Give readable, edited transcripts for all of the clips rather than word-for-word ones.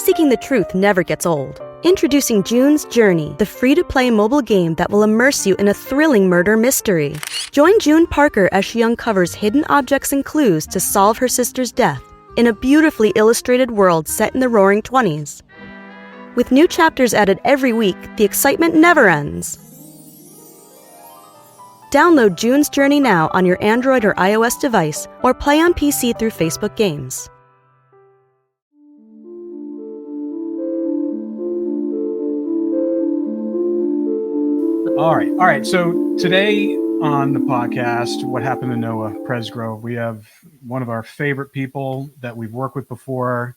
seeking the truth never gets old. Introducing June's Journey, the free-to-play mobile game that will immerse you in a thrilling murder mystery. Join June Parker as she uncovers hidden objects and clues to solve her sister's death in a beautifully illustrated world set in the Roaring '20s. With new chapters added every week, the excitement never ends. Download June's Journey now on your Android or iOS device, or play on PC through Facebook Games. All right. So today on the podcast, What Happened to Noah Presgrove, we have one of our favorite people that we've worked with before.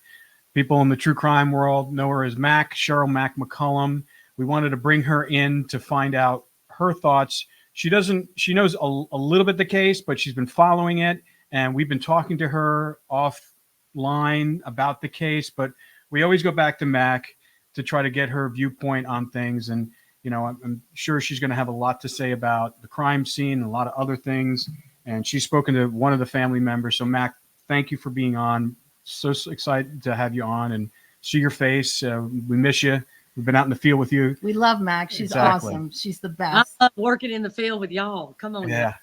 People in the true crime world know her as Sheryl McCollum. We wanted to bring her in to find out her thoughts. She knows a little bit the case, but she's been following it, and we've been talking to her offline about the case, but we always go back to Mac to try to get her viewpoint on things. And I'm sure she's going to have a lot to say about the crime scene and a lot of other things. And she's spoken to one of the family members. So, Mac, thank you for being on. So excited to have you on and see your face. We miss you. We've been out in the field with you. We love Mac. She's awesome. She's the best. I love working in the field with y'all. Come on. Yeah,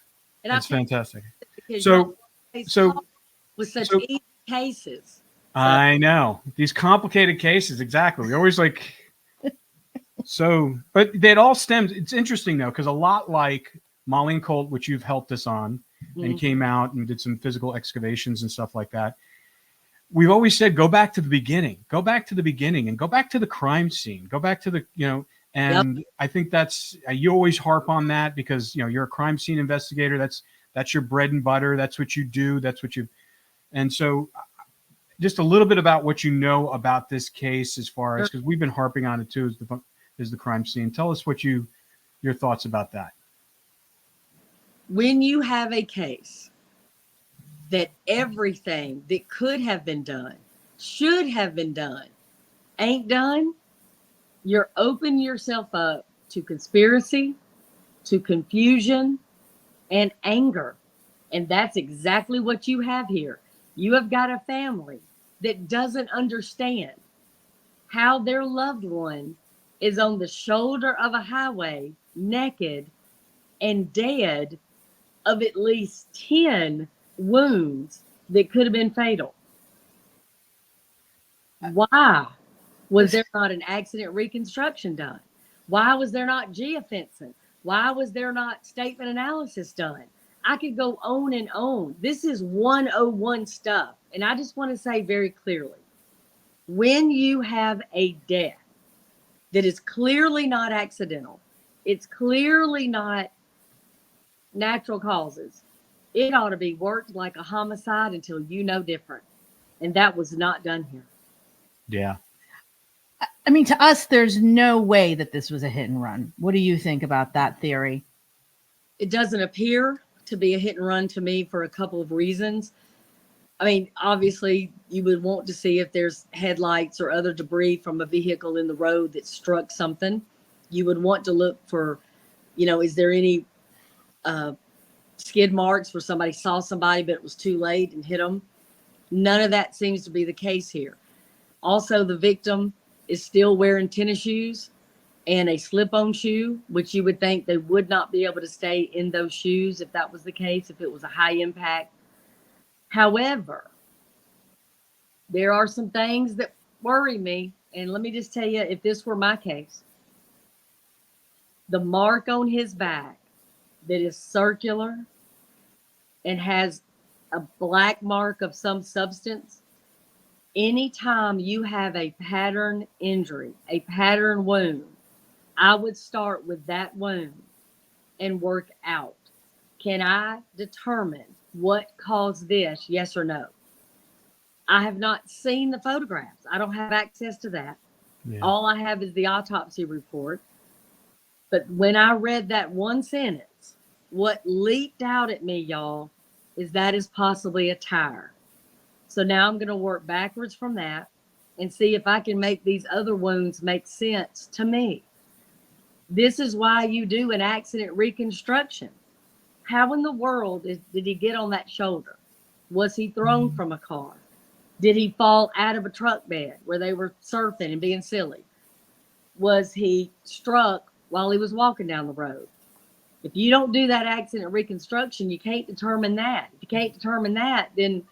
and that's fantastic. So with such so easy cases. I know these complicated cases. Exactly. We always like. So, but it all stems. It's interesting though, because a lot like Molly and Colt, which you've helped us on, and you came out and did some physical excavations and stuff like that. We've always said, go back to the beginning, and go back to the crime scene, go back to and I think that's, you always harp on that because, you're a crime scene investigator. That's your bread and butter. That's what you do. And so just a little bit about what you know about this case as far as, because we've been harping on it too, is the crime scene. Tell us your thoughts about that. When you have a case that everything that could have been done, should have been done, ain't done, you're opening yourself up to conspiracy, to confusion, and anger. And that's exactly what you have here. You have got a family that doesn't understand how their loved one is on the shoulder of a highway, naked and dead of at least 10 wounds that could have been fatal. Why was there not an accident reconstruction done? Why was there not geofencing? Why was there not statement analysis done? I could go on and on. This is 101 stuff. And I just want to say very clearly, when you have a death that is clearly not accidental, it's clearly not natural causes, it ought to be worked like a homicide until you know different. And that was not done here. Yeah. I mean, to us, there's no way that this was a hit and run. What do you think about that theory? It doesn't appear to be a hit and run to me for a couple of reasons. I mean, obviously, you would want to see if there's headlights or other debris from a vehicle in the road that struck something. You would want to look for, is there any skid marks where somebody saw somebody, but it was too late and hit them? None of that seems to be the case here. Also, the victim is still wearing tennis shoes and a slip-on shoe, which you would think they would not be able to stay in those shoes if that was the case, if it was a high impact. However, there are some things that worry me. And let me just tell you, if this were my case, the mark on his back that is circular and has a black mark of some substance, anytime you have a pattern injury, a pattern wound, I would start with that wound and work out. Can I determine what caused this, yes or no? I have not seen the photographs. I don't have access to that. Yeah. All I have is the autopsy report. But when I read that one sentence, what leaped out at me, y'all, is that is possibly a tire. So now I'm going to work backwards from that and see if I can make these other wounds make sense to me. This is why you do an accident reconstruction. How in the world did he get on that shoulder? Was he thrown from a car? Did he fall out of a truck bed where they were surfing and being silly? Was he struck while he was walking down the road? If you don't do that accident reconstruction, you can't determine that. If you can't determine that, then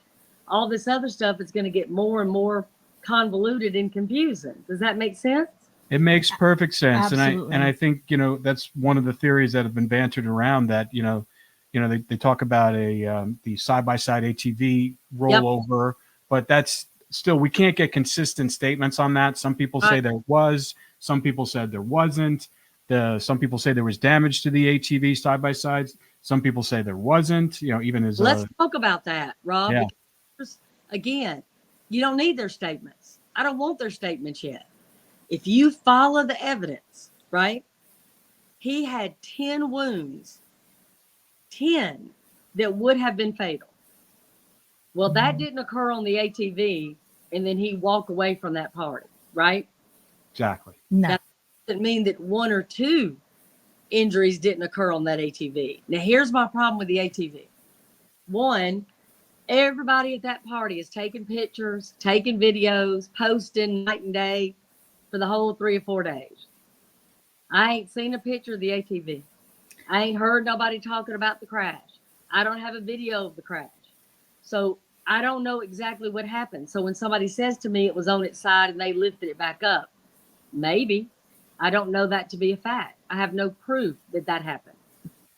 all this other stuff is going to get more and more convoluted and confusing. Does that make sense? It makes perfect sense. Absolutely. And I think, that's one of the theories that have been bantered around, that, they talk about the side-by-side ATV rollover, but that's still, we can't get consistent statements on that. Some people say there was, some people said there wasn't. Some people say there was damage to the ATV side-by-sides. Some people say there wasn't, even as Let's talk about that, Rob. Yeah. Because, again, you don't need their statements. I don't want their statements yet. If you follow the evidence, right? He had 10 wounds, 10 that would have been fatal. Well, that didn't occur on the ATV, and then he walked away from that party, right? Exactly. No. That doesn't mean that 1 or 2 injuries didn't occur on that ATV. Now, here's my problem with the ATV. 1, everybody at that party is taking pictures, taking videos, posting night and day for the whole 3 or 4 days. I ain't seen a picture of the ATV. I ain't heard nobody talking about the crash. I don't have a video of the crash. So I don't know exactly what happened. So when somebody says to me it was on its side and they lifted it back up, maybe. I don't know that to be a fact. I have no proof that that happened.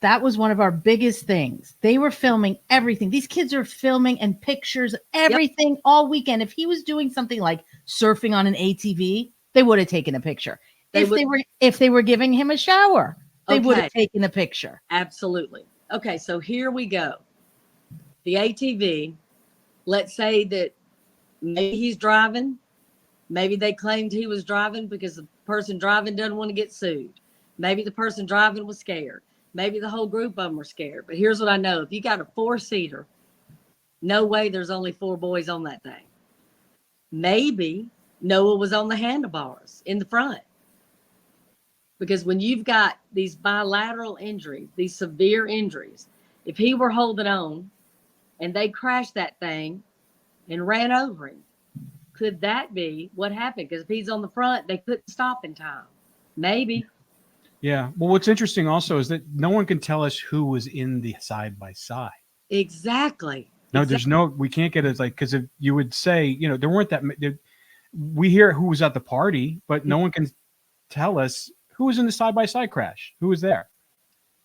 That was one of our biggest things. They were filming everything. These kids are filming and pictures, everything all weekend. If he was doing something like surfing on an ATV, they would have taken a picture. If they were giving him a shower, they would have taken a picture. Absolutely. Okay, so here we go. The ATV, let's say that maybe he's driving. Maybe they claimed he was driving because the person driving doesn't want to get sued. Maybe the person driving was scared. Maybe the whole group of them were scared. But here's what I know. If you got a 4-seater, no way there's only 4 boys on that thing. Maybe Noah was on the handlebars in the front. Because when you've got these bilateral injuries, these severe injuries, if he were holding on and they crashed that thing and ran over him, could that be what happened? Because if he's on the front, they couldn't stop in time. Maybe. Yeah. Well, what's interesting also is that no one can tell us who was in the side-by-side. Exactly. No, there's we can't get it, because if you would say, there weren't that many. We hear who was at the party, but no one can tell us who was in the side-by-side crash. Who was there?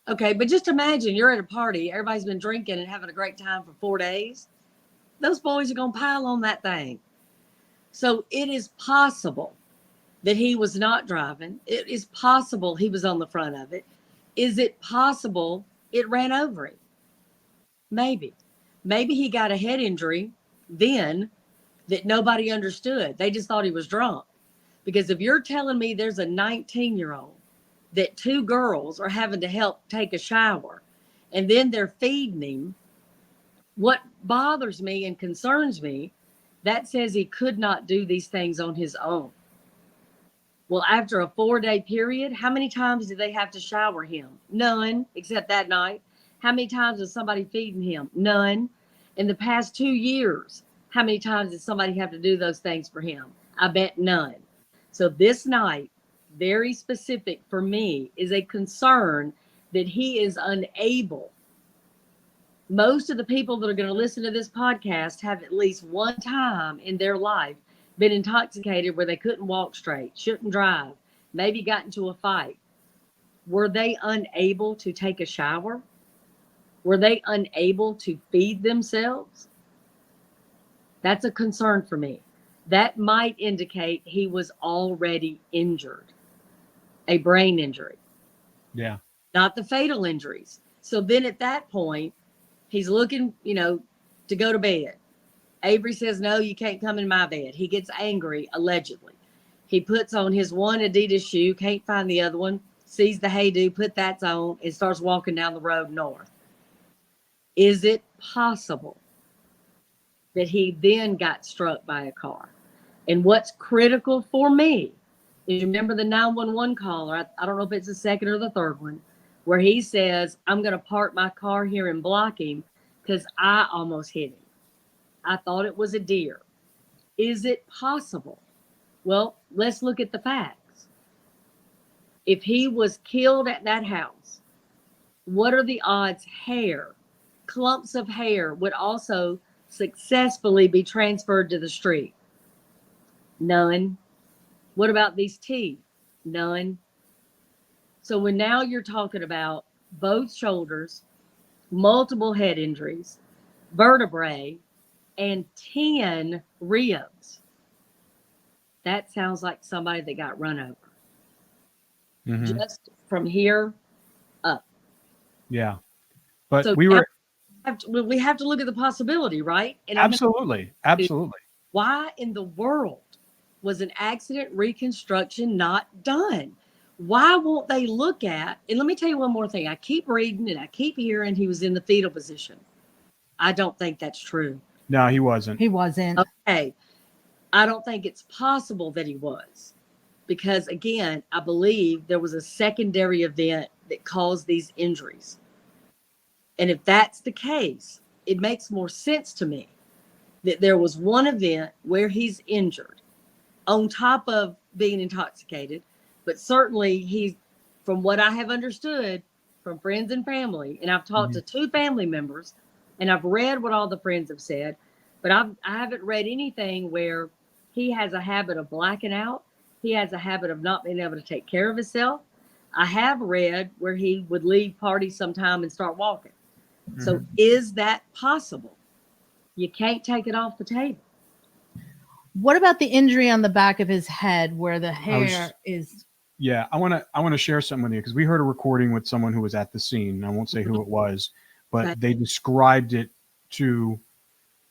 Okay, but just imagine you're at a party. Everybody's been drinking and having a great time for 4 days. Those boys are going to pile on that thing. So it is possible that he was not driving. It is possible he was on the front of it. Is it possible it ran over him? Maybe. Maybe he got a head injury then that nobody understood. They just thought he was drunk. Because if you're telling me there's a 19-year-old that 2 girls are having to help take a shower and then they're feeding him, what bothers me and concerns me, that says he could not do these things on his own. Well, after a 4-day period, how many times did they have to shower him? None, except that night. How many times was somebody feeding him? None. In the past 2 years, how many times did somebody have to do those things for him? I bet none. So this night, very specific for me, is a concern that he is unable. Most of the people that are going to listen to this podcast have at least one time in their life been intoxicated where they couldn't walk straight, shouldn't drive, maybe got into a fight. Were they unable to take a shower? Were they unable to feed themselves? That's a concern for me. That might indicate he was already injured, a brain injury. Yeah. Not the fatal injuries. So then at that point, he's looking, to go to bed. Avery says, no, you can't come in my bed. He gets angry, allegedly. He puts on his one Adidas shoe, can't find the other one, sees the hey-do, put that on, and starts walking down the road north. Is it possible that he then got struck by a car? And what's critical for me is, remember the 911 caller, I don't know if it's the second or the third one, where he says, I'm going to park my car here and block him because I almost hit him. I thought it was a deer. Is it possible? Well, let's look at the facts. If he was killed at that house, what are the odds clumps of hair would also successfully be transferred to the street? None. What about these teeth? None. So when now you're talking about both shoulders, multiple head injuries, vertebrae, and 10 ribs, that sounds like somebody that got run over. Mm-hmm. Just from here up. Yeah. But So we have to look at the possibility, right? And absolutely. why in the world was an accident reconstruction not done? Why won't they look at, and let me tell you one more thing. I keep reading and I keep hearing he was in the fetal position. I don't think that's true. No, he wasn't. He wasn't. Okay. I don't think it's possible that he was, because again, I believe there was a secondary event that caused these injuries. And if that's the case, it makes more sense to me that there was one event where he's injured on top of being intoxicated. But certainly he, from what I have understood from friends and family, and I've talked to 2 family members, and I've read what all the friends have said, but I haven't read anything where he has a habit of blacking out. He has a habit of not being able to take care of himself. I have read where he would leave parties sometime and start walking. Mm-hmm. So is that possible? You can't take it off the table. What about the injury on the back of his head where the hair is? Yeah, I want to share something with you, because we heard a recording with someone who was at the scene. I won't say who it was, but they described it to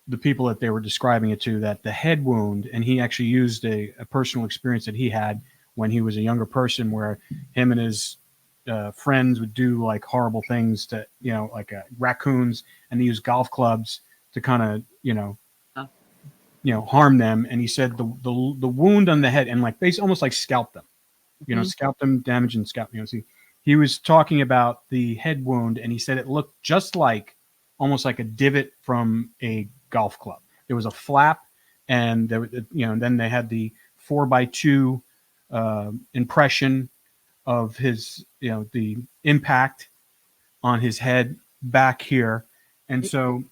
the people that they were describing it to, that the head wound, and he actually used a personal experience that he had when he was a younger person, where him and his friends would do like horrible things to, like raccoons, and they use golf clubs to kind of, harm them. And he said the wound on the head, and like basically almost like scalp them, scalp them, damage and scalp. See, he was talking about the head wound, and he said it looked just like almost like a divot from a golf club. There was a flap, and there, then they had the 4x2 impression of his, the impact on his head back here. And so,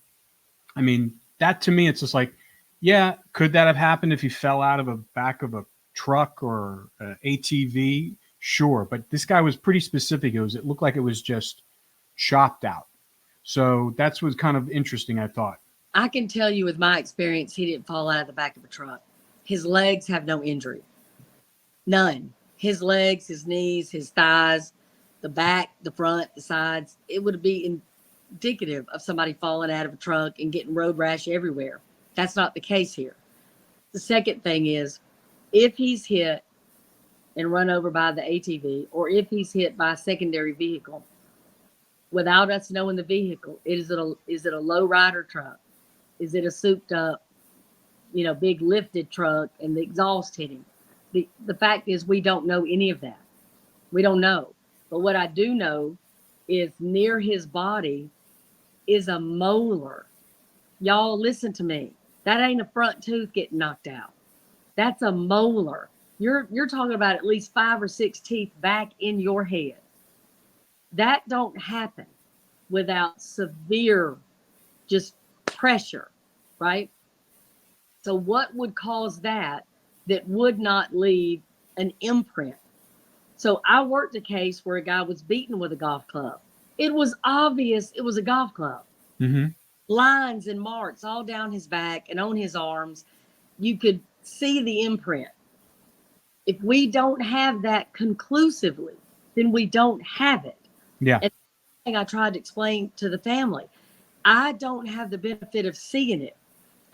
I mean, that to me, it's just like, yeah, could that have happened if he fell out of the back of a truck or ATV? Sure. But this guy was pretty specific. It looked like it was just chopped out. So that's was kind of interesting, I thought. I can tell you with my experience, he didn't fall out of the back of a truck. His legs have no injury. None. His legs, his knees, his thighs, the back, the front, the sides. It would be indicative of somebody falling out of a truck and getting road rash everywhere. That's not the case here. The second thing is, if he's hit and run over by the ATV, or if he's hit by a secondary vehicle, without us knowing the vehicle, is it a low rider truck? Is it a souped up, big lifted truck and the exhaust hit him? The fact is, we don't know any of that. We don't know. But what I do know is near his body is a molar. Y'all listen to me. That ain't a front tooth getting knocked out. That's a molar. You're talking about at least 5 or 6 teeth back in your head. That don't happen without severe just pressure, right? So what would cause that would not leave an imprint? So I worked a case where a guy was beaten with a golf club. It was obvious it was a golf club. Mm-hmm. Lines and marks all down his back and on his arms. You could see the imprint. If we don't have that conclusively, then we don't have it. Yeah. And the thing I tried to explain to the family, I don't have the benefit of seeing it.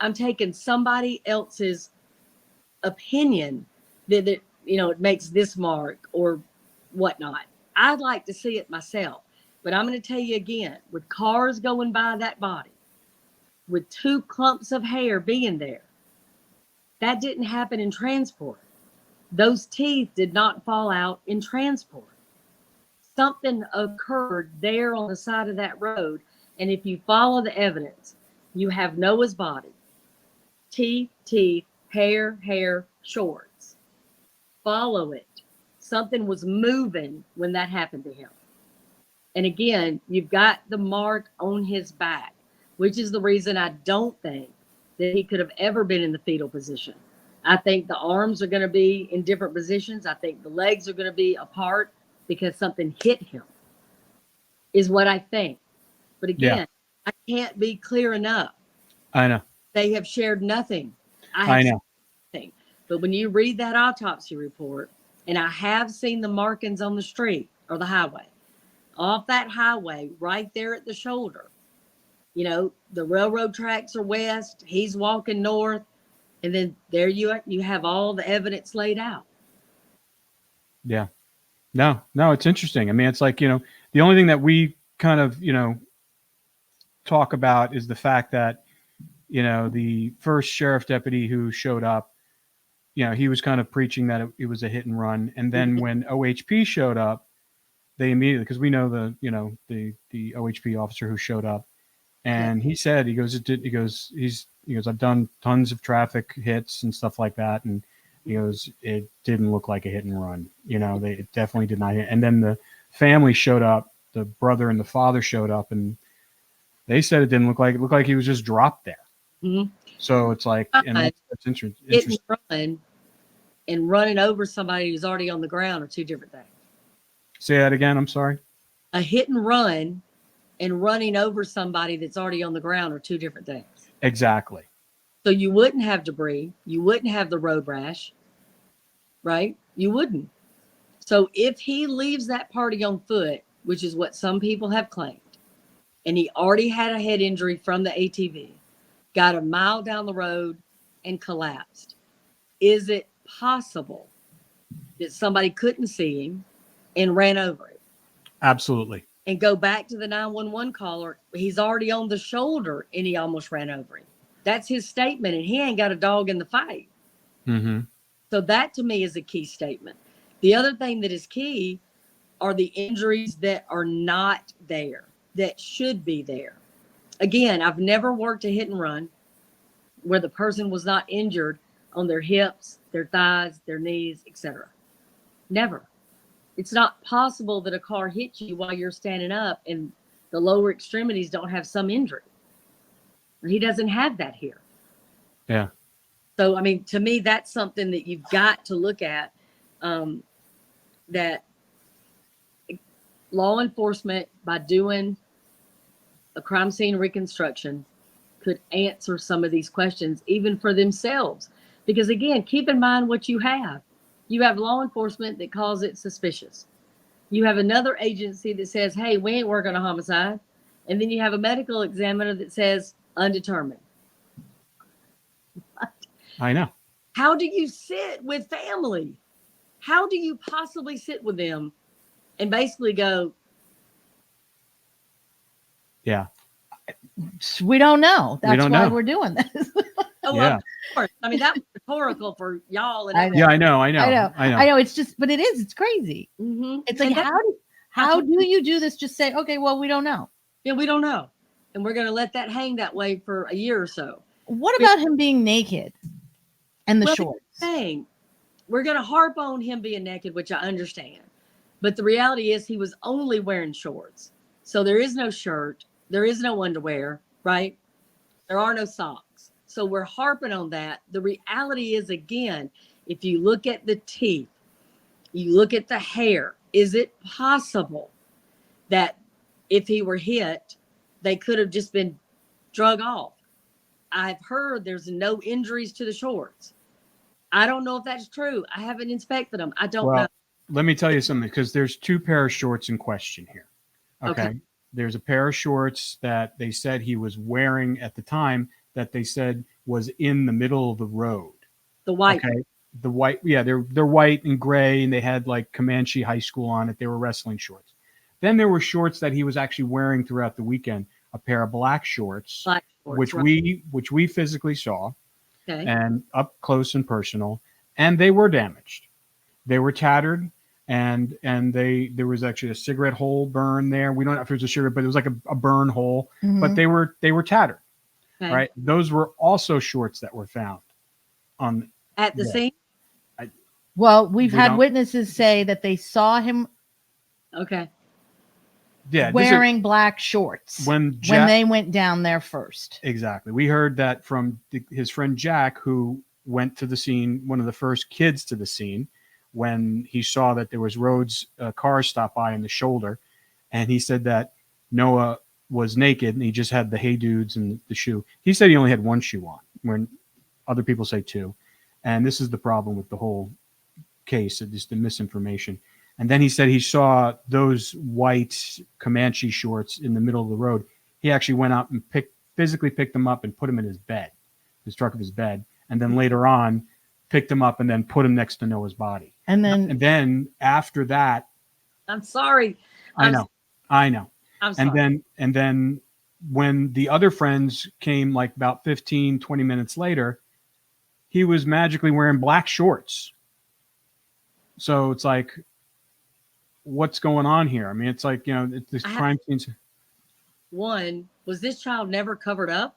I'm taking somebody else's opinion that it makes this mark or whatnot. I'd like to see it myself. But I'm going to tell you again, with cars going by that body, with 2 clumps of hair being there, that didn't happen in transport. Those teeth did not fall out in transport. Something occurred there on the side of that road. And if you follow the evidence, you have Noah's body, teeth, hair, shorts. Follow it. Something was moving when that happened to him. And again, you've got the mark on his back, which is the reason I don't think that he could have ever been in the fetal position. I think the arms are going to be in different positions. I think the legs are going to be apart because something hit him, is what I think. But again, I can't be clear enough. I know. They have shared nothing. I know. Nothing. But when you read that autopsy report, and I have seen the markings on the street or the highway, off that highway right there at the shoulder, you know, the railroad tracks are west, he's walking north, and then there you have all the evidence laid out. Yeah. No, it's interesting. I mean, it's like, you know, the only thing that we kind of, you know, talk about is the fact that, you know, the first sheriff deputy who showed up, you know, he was kind of preaching that it was a hit and run. And then when OHP showed up, they immediately, because we know the, you know, the OHP officer who showed up, and he said, he goes, I've done tons of traffic hits and stuff like that. And he goes, it didn't look like a hit and run. You know, it definitely did not hit. And then the family showed up, the brother and the father showed up, and they said it looked like he was just dropped there. Mm-hmm. So it's like, and that's interesting. Hit and run and running over somebody who's already on the ground are two different things. Say that again. I'm sorry. A hit and run and running over somebody that's already on the ground are two different things. Exactly. So you wouldn't have debris. You wouldn't have the road rash, right? You wouldn't. So if he leaves that party on foot, which is what some people have claimed, and he already had a head injury from the ATV, got a mile down the road and collapsed, is it possible that somebody couldn't see him and ran over it? Absolutely. And go back to the 911 caller. He's already on the shoulder and he almost ran over him. That's his statement, and he ain't got a dog in the fight. Mm-hmm. So that to me is a key statement. The other thing that is key are the injuries that are not there, that should be there. Again, I've never worked a hit and run where the person was not injured on their hips, their thighs, their knees, etc. Never. It's not possible that a car hits you while you're standing up and the lower extremities don't have some injury. He doesn't have that here. Yeah. So, I mean, to me, that's something that you've got to look at, that law enforcement, by doing a crime scene reconstruction, could answer some of these questions, even for themselves. Because, again, keep in mind what you have. You have law enforcement that calls it suspicious. You have another agency that says, hey, we ain't working a homicide. And then you have a medical examiner that says undetermined. I know. How do you sit with family? How do you possibly sit with them and basically go, yeah, we don't know. That's why we're doing this. oh, yeah. Of course. I mean, that was rhetorical for y'all. And I know. It's just, but it is. It's crazy. Mm-hmm. It's like, how do you do this? Just say, okay, well, we don't know. Yeah, we don't know. And we're going to let that hang that way for a year or so. What about him being naked and the shorts? We're going to harp on him being naked, which I understand. But the reality is he was only wearing shorts. So there is no shirt. There is no underwear, right? There are no socks. So we're harping on that. The reality is, again, if you look at the teeth, you look at the hair, is it possible that if he were hit, they could have just been drug off? I've heard there's no injuries to the shorts. I don't know if that's true. I haven't inspected them. I don't know. Let me tell you something, because there's two pair of shorts in question here. Okay. There's a pair of shorts that they said he was wearing at the time that they said was in the middle of the road. The white. Okay. The white. Yeah, they're white and gray, and they had like Comanche High School on it. They were wrestling shorts. Then there were shorts that he was actually wearing throughout the weekend, a pair of black shorts, which we physically saw, and up close and personal, and they were damaged. They were tattered, and there was actually a cigarette hole burn there. We don't know if it was a cigarette, but it was like a burn hole. Mm-hmm. But they were tattered. Okay. Right? Those were also shorts that were found. on at the Yeah. scene? Well, we've We had don't- witnesses say that they saw him Okay. Yeah, wearing black shorts when when they went down there first. Exactly. We heard that from his friend Jack, who went to the scene, one of the first kids to the scene, when he saw that there was Rhodes' car stop by in the shoulder. And he said that Noah was naked and he just had the Hey Dudes and the shoe. He said he only had one shoe on, when other people say two. And this is the problem with the whole case, just the misinformation. And then he said he saw those white Comanche shorts in the middle of the road. He actually went out and physically picked them up and put them in his bed, his truck of his bed. And then later on, picked them up and then put them next to Noah's body. And then after that, I'm sorry. I know. I'm sorry. And then when the other friends came, like about 15, 20 minutes later, he was magically wearing black shorts. So it's like, what's going on here? I mean, it's like, this crime scenes. One, was this child never covered up?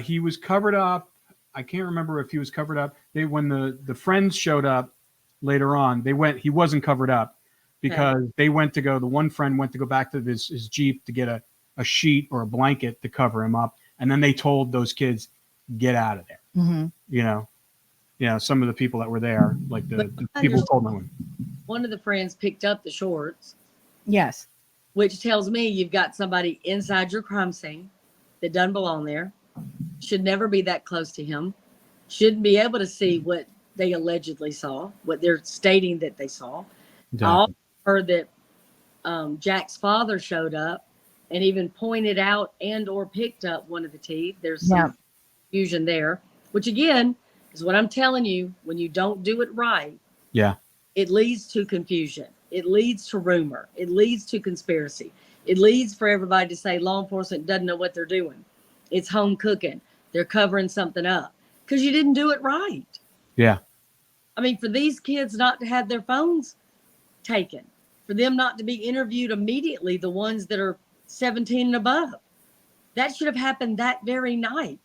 He was covered up. I can't remember if he was covered up. When the friends showed up later on, he wasn't covered up because the one friend went to go back to his Jeep to get a sheet or a blanket to cover him up. And then they told those kids, get out of there. Mm-hmm. Some of the people that were there, like the people who told them. One of the friends picked up the shorts. Yes. Which tells me you've got somebody inside your crime scene that doesn't belong there, should never be that close to him, shouldn't be able to see what they allegedly saw, what they're stating that they saw. Exactly. I also heard that Jack's father showed up and even pointed out and or picked up one of the teeth. There's some confusion there, which again is what I'm telling you. When you don't do it right, it leads to confusion. It leads to rumor. It leads to conspiracy. It leads for everybody to say law enforcement doesn't know what they're doing. It's home cooking. They're covering something up because you didn't do it right. Yeah. I mean, for these kids not to have their phones taken, for them not to be interviewed immediately, the ones that are 17 and above, that should have happened that very night.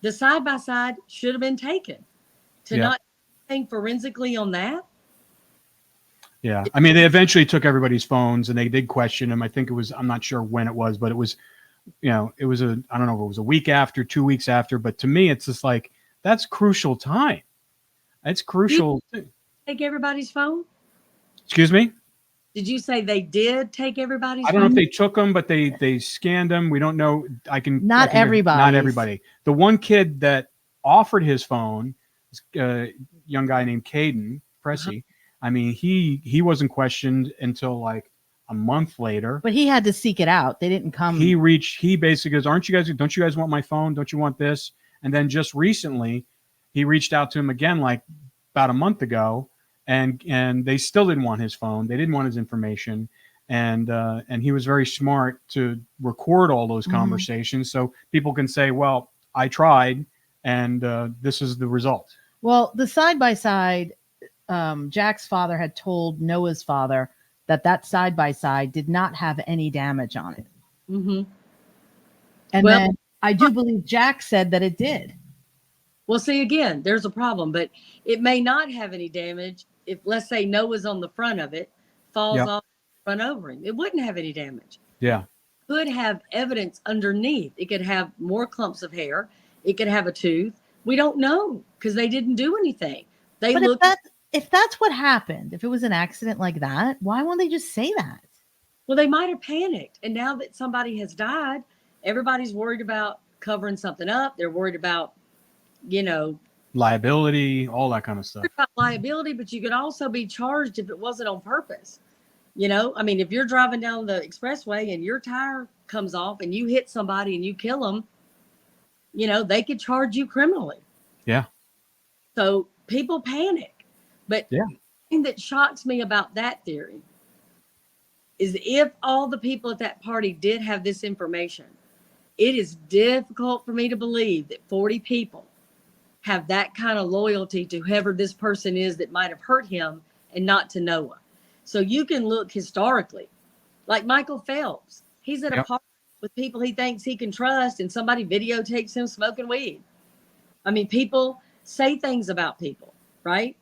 The side-by-side should have been taken. To not think forensically on that. Yeah. I mean, they eventually took everybody's phones and they did question them. I think I'm not sure when it was, but it was, I don't know if it was a week after, 2 weeks after, but to me, it's just like, that's crucial time. It's crucial. Take everybody's phone? Excuse me? Did you say they did take everybody's phone? I don't know if they took them, but they scanned them. We don't know. Not everybody. The one kid that offered his phone, a young guy named Caden Pressey, I mean, he wasn't questioned until like a month later. But he had to seek it out. They didn't come. He basically goes, don't you guys want my phone? Don't you want this? And then just recently, he reached out to him again, like about a month ago, and they still didn't want his phone. They didn't want his information. And he was very smart to record all those conversations so people can say, well, I tried, and this is the result. Well, the side-by-side, Jack's father had told Noah's father that side-by-side did not have any damage on it. Mm-hmm. And then I do believe Jack said that it did. Well, see, again, there's a problem, but it may not have any damage if, let's say, Noah's on the front of it, falls off, run over him. It wouldn't have any damage. Yeah. It could have evidence underneath. It could have more clumps of hair. It could have a tooth. We don't know because they didn't do anything. If that's what happened, if it was an accident like that, why won't they just say that? Well, they might have panicked. And now that somebody has died, everybody's worried about covering something up. They're worried about, liability, all that kind of stuff. About liability, but you could also be charged if it wasn't on purpose. I mean, if you're driving down the expressway and your tire comes off and you hit somebody and you kill them, they could charge you criminally. Yeah. So people panic. But the thing that shocks me about that theory is if all the people at that party did have this information, it is difficult for me to believe that 40 people have that kind of loyalty to whoever this person is that might have hurt him and not to Noah. So you can look historically, like Michael Phelps. He's at a party with people he thinks he can trust and somebody videotapes him smoking weed. I mean, people say things about people, right?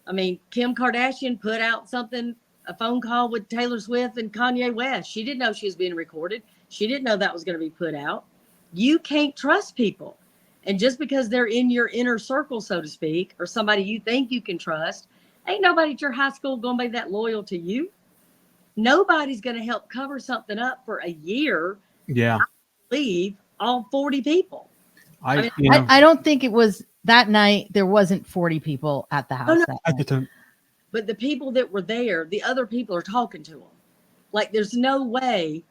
I mean, Kim Kardashian put out something, a phone call with Taylor Swift and Kanye West. She didn't know she was being recorded. She didn't know that was going to be put out. You can't trust people. And just because they're in your inner circle, so to speak, or somebody you think you can trust, ain't nobody at your high school going to be that loyal to you. Nobody's going to help cover something up for a year. Yeah. Leave all 40 people. I don't think it was that night. There wasn't 40 people at the house. No, that at the time. But the people that were there, the other people are talking to them. Like, there's no way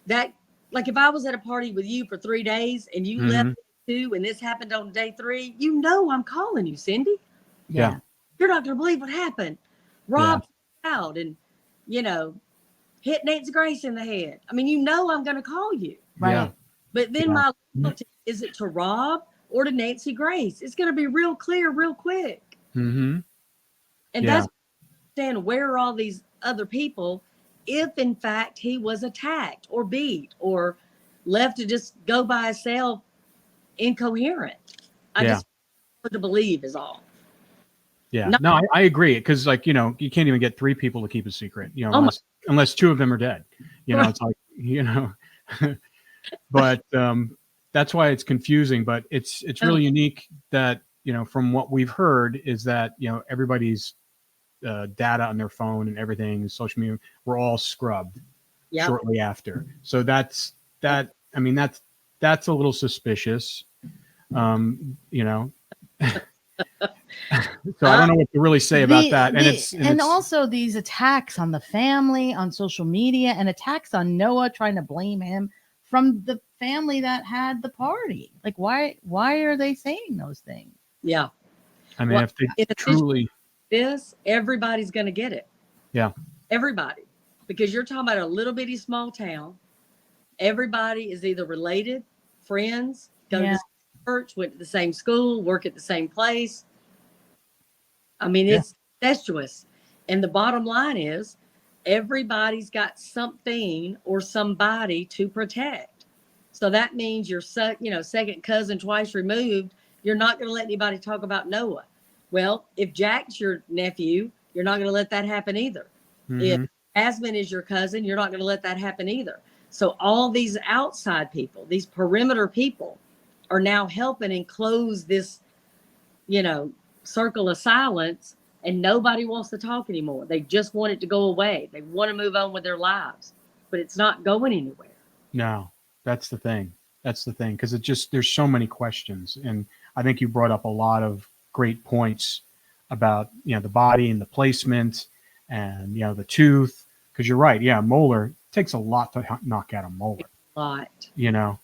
that, like, if I was at a party with you for 3 days and you left 2 and this happened on day 3, you know I'm calling you, Cindy. Yeah. You're not going to believe what happened. Rob out and, you know, hit Nancy Grace in the head. I mean, you know I'm going to call you. Right. Yeah. But then my loyalty, is it to Rob or to Nancy Grace? It's going to be real clear, real quick. Mm-hmm. And that's understand where are all these other people if, in fact, he was attacked or beat or left to just go by himself incoherent. I just want to believe is all. Yeah. No, I agree. Because, like, you know, you can't even get 3 people to keep a secret, you know, unless 2 of them are dead. You know, it's like, you know, but that's why it's confusing. But it's really unique that, you know, from what we've heard is that, you know, everybody's data on their phone and everything, social media, were all scrubbed shortly after. So that's that. I mean, that's a little suspicious, you know. So I don't know what to really say about that. And it's also these attacks on the family on social media and attacks on Noah, trying to blame him from the family that had the party. Like, why are they saying those things? Yeah. I mean, if they truly this, everybody's going to get it. Yeah. Everybody, because you're talking about a little bitty small town. Everybody is either related, friends, go to church, went to the same school, work at the same place. I mean, it's incestuous. And the bottom line is everybody's got something or somebody to protect. So that means your second cousin twice removed, you're not going to let anybody talk about Noah. Well, if Jack's your nephew, you're not going to let that happen either. If Asmund is your cousin, you're not going to let that happen either. So all these outside people, these perimeter people, are now helping enclose this, you know, circle of silence, and nobody wants to talk anymore. They just want it to go away. They want to move on with their lives, but it's not going anywhere. No, that's the thing. That's the thing. Because there's so many questions. And I think you brought up a lot of great points about, you know, the body and the placement and, you know, the tooth. Because you're right. Yeah. Molar takes a lot to knock out a molar. A lot. You know,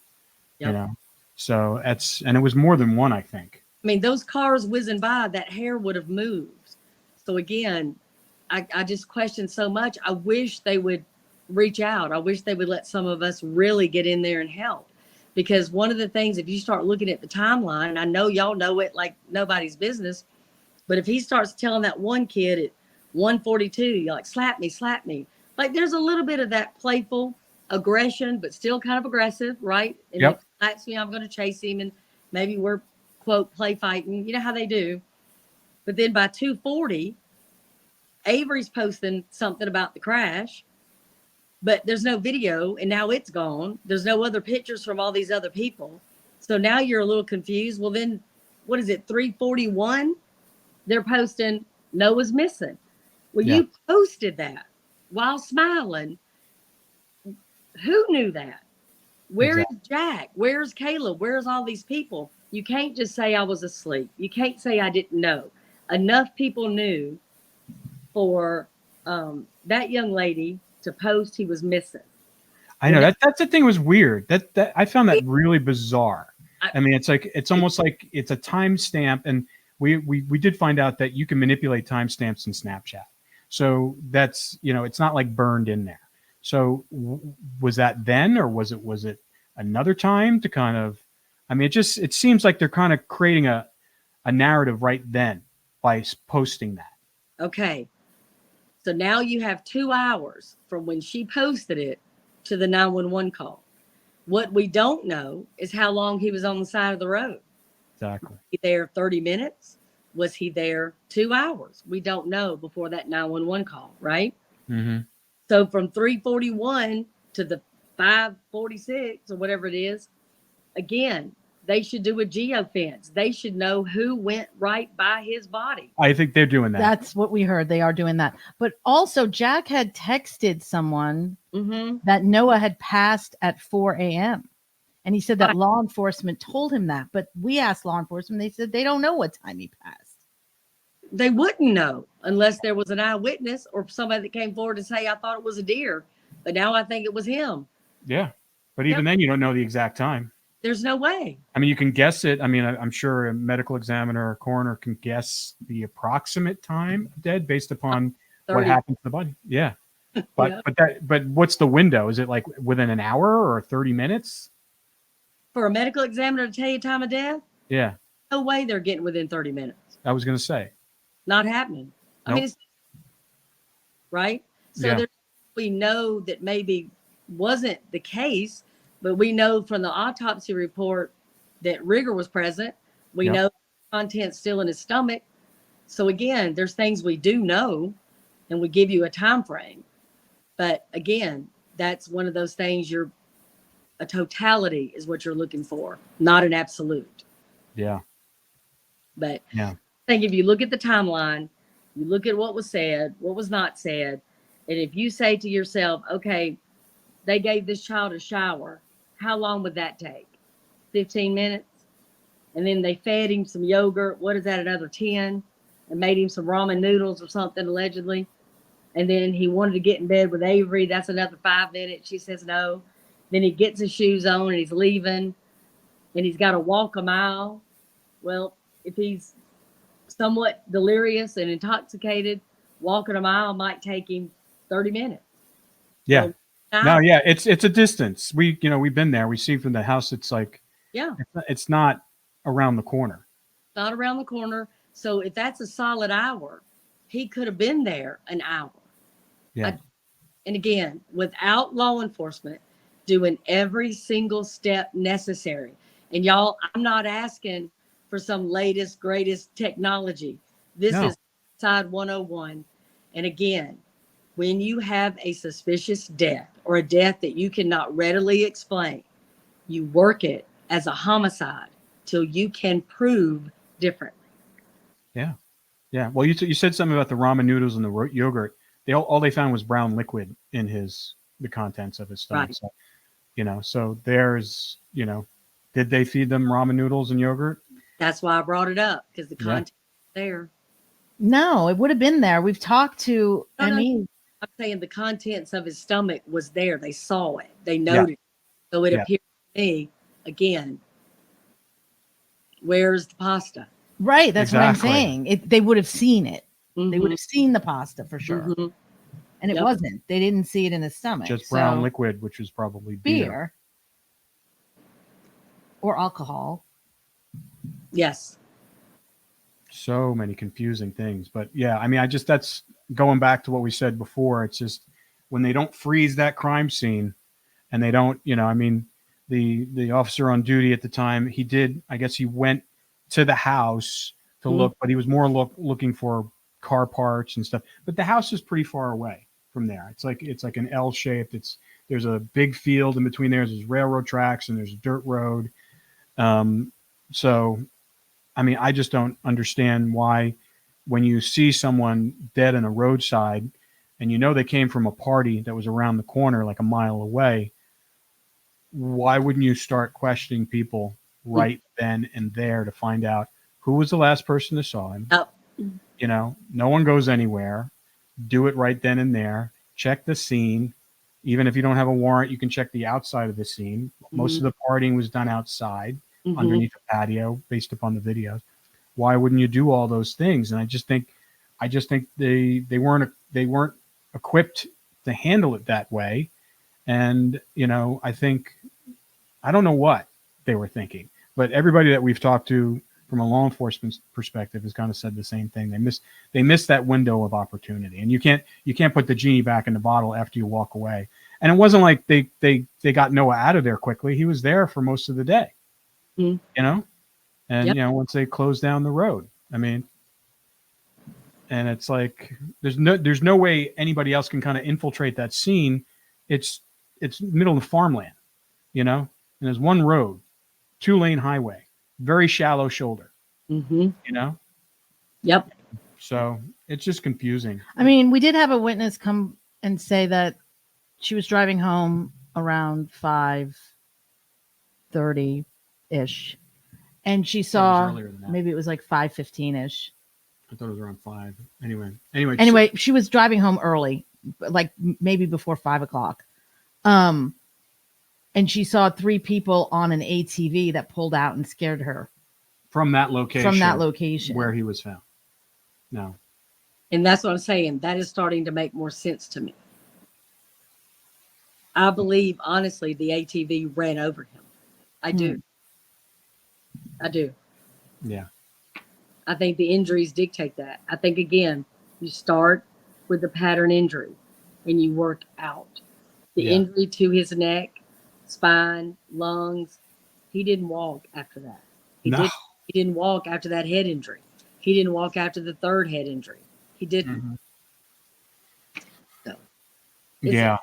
you know, so and it was more than one, I think. I mean, those cars whizzing by, that hair would have moved. So again, I just question so much. I wish they would reach out. I wish they would let some of us really get in there and help. Because one of the things, if you start looking at the timeline, I know y'all know it like nobody's business, but if he starts telling that one kid at 1:42, you're like, slap me. Like, there's a little bit of that playful aggression, but still kind of aggressive, right? And if he slaps me, I'm going to chase him, and maybe we're, quote, play fighting. You know how they do. But then by 2:40, Avery's posting something about the crash, but there's no video, and now it's gone. There's no other pictures from all these other people. So now you're a little confused. Well, then, what is it, 3:41? They're posting Noah's missing. Well, you posted that while smiling. Who knew that? Where is Jack? Where's Caleb? Where's all these people? You can't just say I was asleep. You can't say I didn't know. Enough people knew for that young lady to post he was missing. I know that's the thing was weird. That I found that really bizarre. I mean, it's almost like it's a timestamp, and we did find out that you can manipulate timestamps in Snapchat. So that's, you know, it's not like burned in there. So was that then, or was it another time to kind of? I mean, it seems like they're kind of creating a narrative right then by posting that. Okay. So now you have 2 hours from when she posted it to the 911 call. What we don't know is how long he was on the side of the road. Exactly. Was he there 30 minutes? Was he there 2 hours? We don't know before that 911 call, right? Mm-hmm. So from 3:41 to the 5:46 or whatever it is, again, they should do a geofence. They should know who went right by his body. I think they're doing that. That's what we heard. They are doing that. But also, Jack had texted someone that Noah had passed at 4 a.m. And he said that law enforcement told him that. But we asked law enforcement. They said they don't know what time he passed. They wouldn't know unless there was an eyewitness or somebody that came forward to say, I thought it was a deer, but now I think it was him. Yeah. But even then, you don't know the exact time. There's no way. I mean, you can guess it. I mean, I'm sure a medical examiner or coroner can guess the approximate time of dead based upon 30. what happened to the body. Yeah. But but what's the window? Is it like within an hour or 30 minutes? For a medical examiner to tell you time of death? Yeah. No way they're getting within 30 minutes. I was going to say. Not happening. I mean, it's right. So we know that maybe wasn't the case, but we know from the autopsy report that rigor was present. We know content's still in his stomach. So again, there's things we do know, and we give you a time frame. But again, that's one of those things. A totality is what you're looking for, not an absolute. Yeah. But I think if you look at the timeline, you look at what was said, what was not said, and if you say to yourself, okay, they gave this child a shower, how long would that take? 15 minutes? And then they fed him some yogurt. What is that, another 10? And made him some ramen noodles or something, allegedly. And then he wanted to get in bed with Avery. That's another 5 minutes. She says no. Then he gets his shoes on and he's leaving. And he's got to walk a mile. Well, if he's somewhat delirious and intoxicated, walking a mile might take him 30 minutes. Yeah. So, it's a distance. We've been there. We see from the house, it's like, it's not around the corner. Not around the corner. So if that's a solid hour, he could have been there an hour. Yeah. And again, without law enforcement doing every single step necessary. And y'all, I'm not asking for some latest, greatest technology. This is Side 101. And again, when you have a suspicious death or a death that you cannot readily explain, you work it as a homicide till you can prove differently. Yeah. Yeah. Well, you said something about the ramen noodles and the yogurt. All they found was brown liquid in the contents of his stomach. Right. So, so there's, did they feed them ramen noodles and yogurt? That's why I brought it up, because the content is there. No, it would have been there. We've talked to, I'm saying the contents of his stomach was there. They saw it. They noted it. So it appeared to me, again, where's the pasta? Right. That's what I'm saying. They would have seen it. Mm-hmm. They would have seen the pasta for sure. Mm-hmm. And it wasn't. They didn't see it in his stomach. Just brown liquid, which was probably beer. Or alcohol. Yes. So many confusing things. But that's going back to what we said before. It's just when they don't freeze that crime scene and they don't, the officer on duty at the time, he went to the house to look, but he was more looking for car parts and stuff. But the house is pretty far away from there. It's like an L shaped. There's a big field in between there. There's railroad tracks and there's a dirt road. So, I just don't understand why when you see someone dead on a roadside and they came from a party that was around the corner, like a mile away, why wouldn't you start questioning people right then and there to find out who was the last person that saw him? No one goes anywhere. Do it right then and there. Check the scene. Even if you don't have a warrant, you can check the outside of the scene. Most of the partying was done outside underneath the patio based upon the videos. Why wouldn't you do all those things? And I just think they weren't equipped to handle it that way. And, I don't know what they were thinking, but everybody that we've talked to from a law enforcement perspective has kind of said the same thing. They missed that window of opportunity, and you can't put the genie back in the bottle after you walk away. And it wasn't like they got Noah out of there quickly. He was there for most of the day, And, Yep. once they close down the road, I mean, and it's like, there's no way anybody else can kind of infiltrate that scene. It's middle of farmland, and there's one road, 2-lane highway, very shallow shoulder, Yep. So it's just confusing. I mean, we did have a witness come and say that she was driving home around 5:30 ish, and she saw, earlier than that. maybe it was like 5:15 ish. I thought it was around 5. Anyway, she was driving home early, like maybe before 5:00. And she saw 3 people on an ATV that pulled out and scared her from that location where he was found. No. And that's what I'm saying. That is starting to make more sense to me. I believe, honestly, the ATV ran over him. I do. I do. Yeah. I think the injuries dictate that. I think, again, you start with the pattern injury and you work out. The injury to his neck, spine, lungs, he didn't walk after that. He didn't walk after that head injury. He didn't walk after the 3rd head injury. He didn't. So, it's a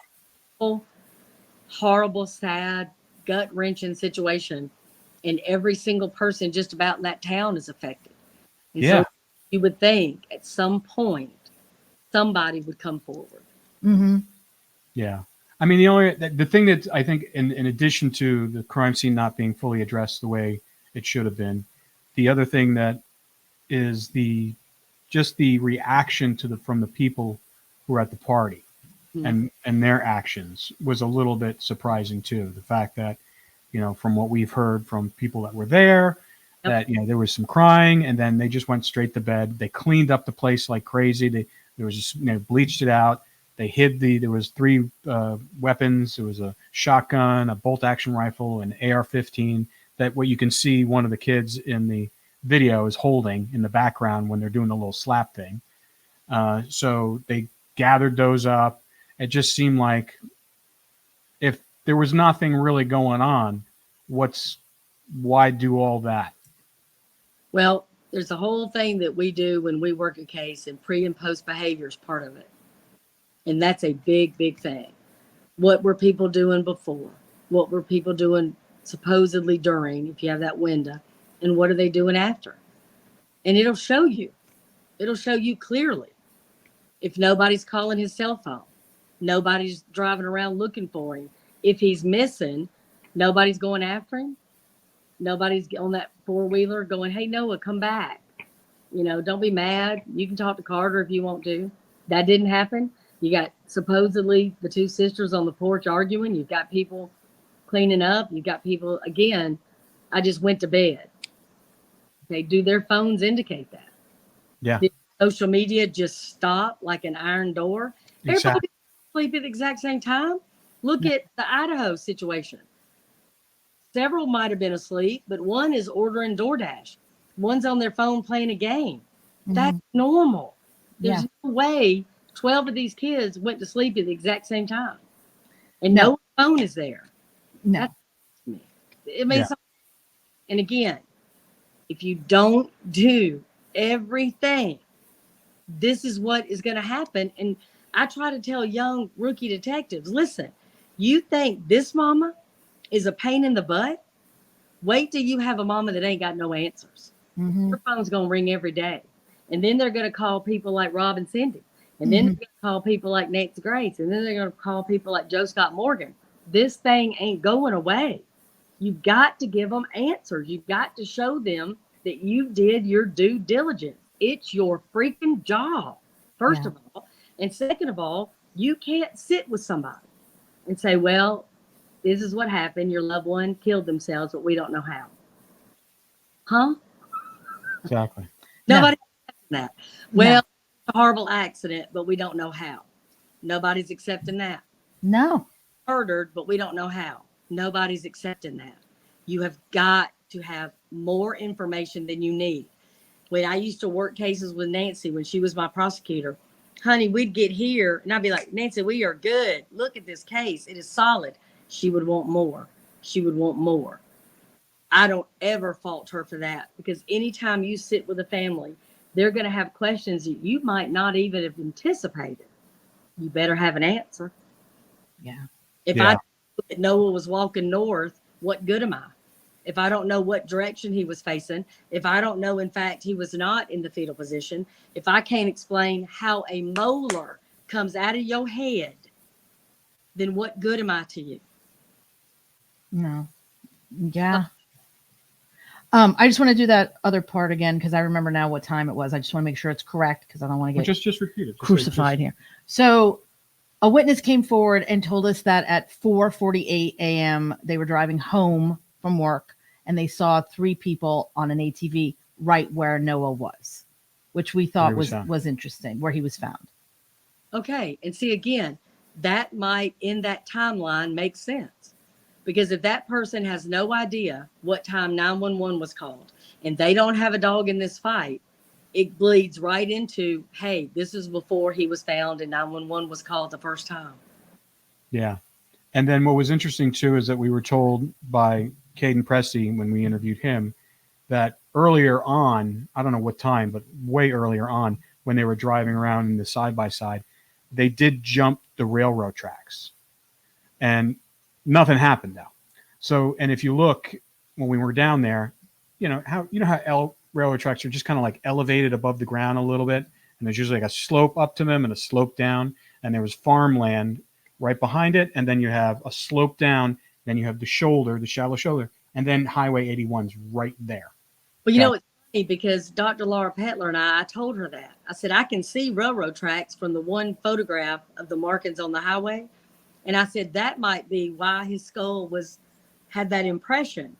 horrible, sad, gut-wrenching situation. And every single person just about in that town is affected. And so you would think at some point somebody would come forward. Yeah. I mean, the thing that I think, in addition to the crime scene not being fully addressed the way it should have been, the other thing that is the reaction from the people who were at the party and their actions was a little bit surprising too. The fact that, from what we've heard from people that were there, that, there was some crying, and then they just went straight to bed. They cleaned up the place like crazy. There was just, bleached it out. They hid there was 3 weapons. There was a shotgun, a bolt action rifle, an AR-15 that what you can see one of the kids in the video is holding in the background when they're doing the little slap thing. So they gathered those up. It just seemed like if there was nothing really going on, why do all that? Well, there's a whole thing that we do when we work a case, and pre and post behavior is part of it. And that's a big, big thing. What were people doing before? What were people doing supposedly during, if you have that window? And what are they doing after? And it'll show you. It'll show you clearly. If nobody's calling his cell phone, nobody's driving around looking for him. If he's missing, nobody's going after him. Nobody's on that 4-wheeler going, hey, Noah, come back. Don't be mad. You can talk to Carter if you want to. That didn't happen. You got supposedly the 2 sisters on the porch arguing. You've got people cleaning up. You've got people, again, I just went to bed. Do their phones indicate that? Yeah. Did social media just stop like an iron door? Exactly. Everybody sleep at the exact same time. Look at the Idaho situation. Several might have been asleep, but one is ordering DoorDash. One's on their phone playing a game. That's normal. There's no way 12 of these kids went to sleep at the exact same time. And no phone is there. No. That's me. It means something. And again, if you don't do everything, this is what is going to happen. And I try to tell young rookie detectives, listen, you think this mama is a pain in the butt? Wait till you have a mama that ain't got no answers. Her phone's going to ring every day. And then they're going to call people like Rob and Cindy. And then they're going to call people like Nancy Grace. And then they're going to call people like Joe Scott Morgan. This thing ain't going away. You've got to give them answers. You've got to show them that you did your due diligence. It's your freaking job, first of all. And second of all, you can't sit with somebody and say, well, this is what happened. Your loved one killed themselves, but we don't know how. Huh? Exactly. Nobody accepting that. Well, it's a horrible accident, but we don't know how. Nobody's accepting that. No. Murdered, but we don't know how. Nobody's accepting that. You have got to have more information than you need. When I used to work cases with Nancy, when she was my prosecutor, honey, we'd get here and I'd be like, Nancy, we are good. Look at this case. It is solid. She would want more. She would want more. I don't ever fault her for that, because anytime you sit with a family, they're going to have questions that you might not even have anticipated. You better have an answer. Yeah. If I knew that Noah was walking north, what good am I? If I don't know what direction he was facing, if I don't know, in fact, he was not in the fetal position, if I can't explain how a molar comes out of your head, then what good am I to you? No. Yeah. I just want to do that other part again because I remember now what time it was. I just want to make sure it's correct because I don't want to get just repeat it. Crucified here. So a witness came forward and told us that at 4:48 a.m. they were driving home from work and they saw 3 people on an ATV right where Noah was, which we thought was interesting, where he was found. Okay. And see, again, that might in that timeline make sense. Because if that person has no idea what time 911 was called and they don't have a dog in this fight, it bleeds right into, hey, this is before he was found and 911 was called the first time. Yeah. And then what was interesting too is that we were told by Caden Pressey when we interviewed him that earlier on, I don't know what time, but way earlier on, when they were driving around in the side-by-side, they did jump the railroad tracks. And nothing happened though. So, and if you look when we were down there, how railroad tracks are just kind of like elevated above the ground a little bit, and there's usually like a slope up to them and a slope down, and there was farmland right behind it, and then you have a slope down, then you have the shallow shoulder, and then Highway 81's right there. Well, it's funny because Dr. Laura Petler and I told her that. I said, I can see railroad tracks from the one photograph of the markings on the highway. And I said, that might be why his skull had that impression,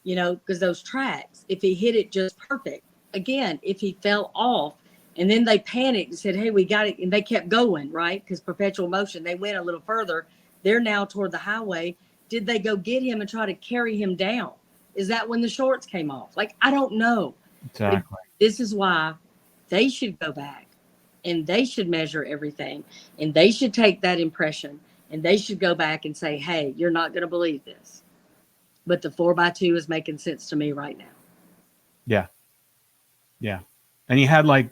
because those tracks, if he hit it just perfect, again, if he fell off and then they panicked and said, hey, we got it. And they kept going, right? Because perpetual motion, they went a little further. They're now toward the highway. Did they go get him and try to carry him down? Is that when the shorts came off? Like, I don't know. Exactly. This is why they should go back and they should measure everything and they should take that impression. And they should go back and say, hey, you're not going to believe this. But the 4x2 is making sense to me right now. Yeah. Yeah. And he had like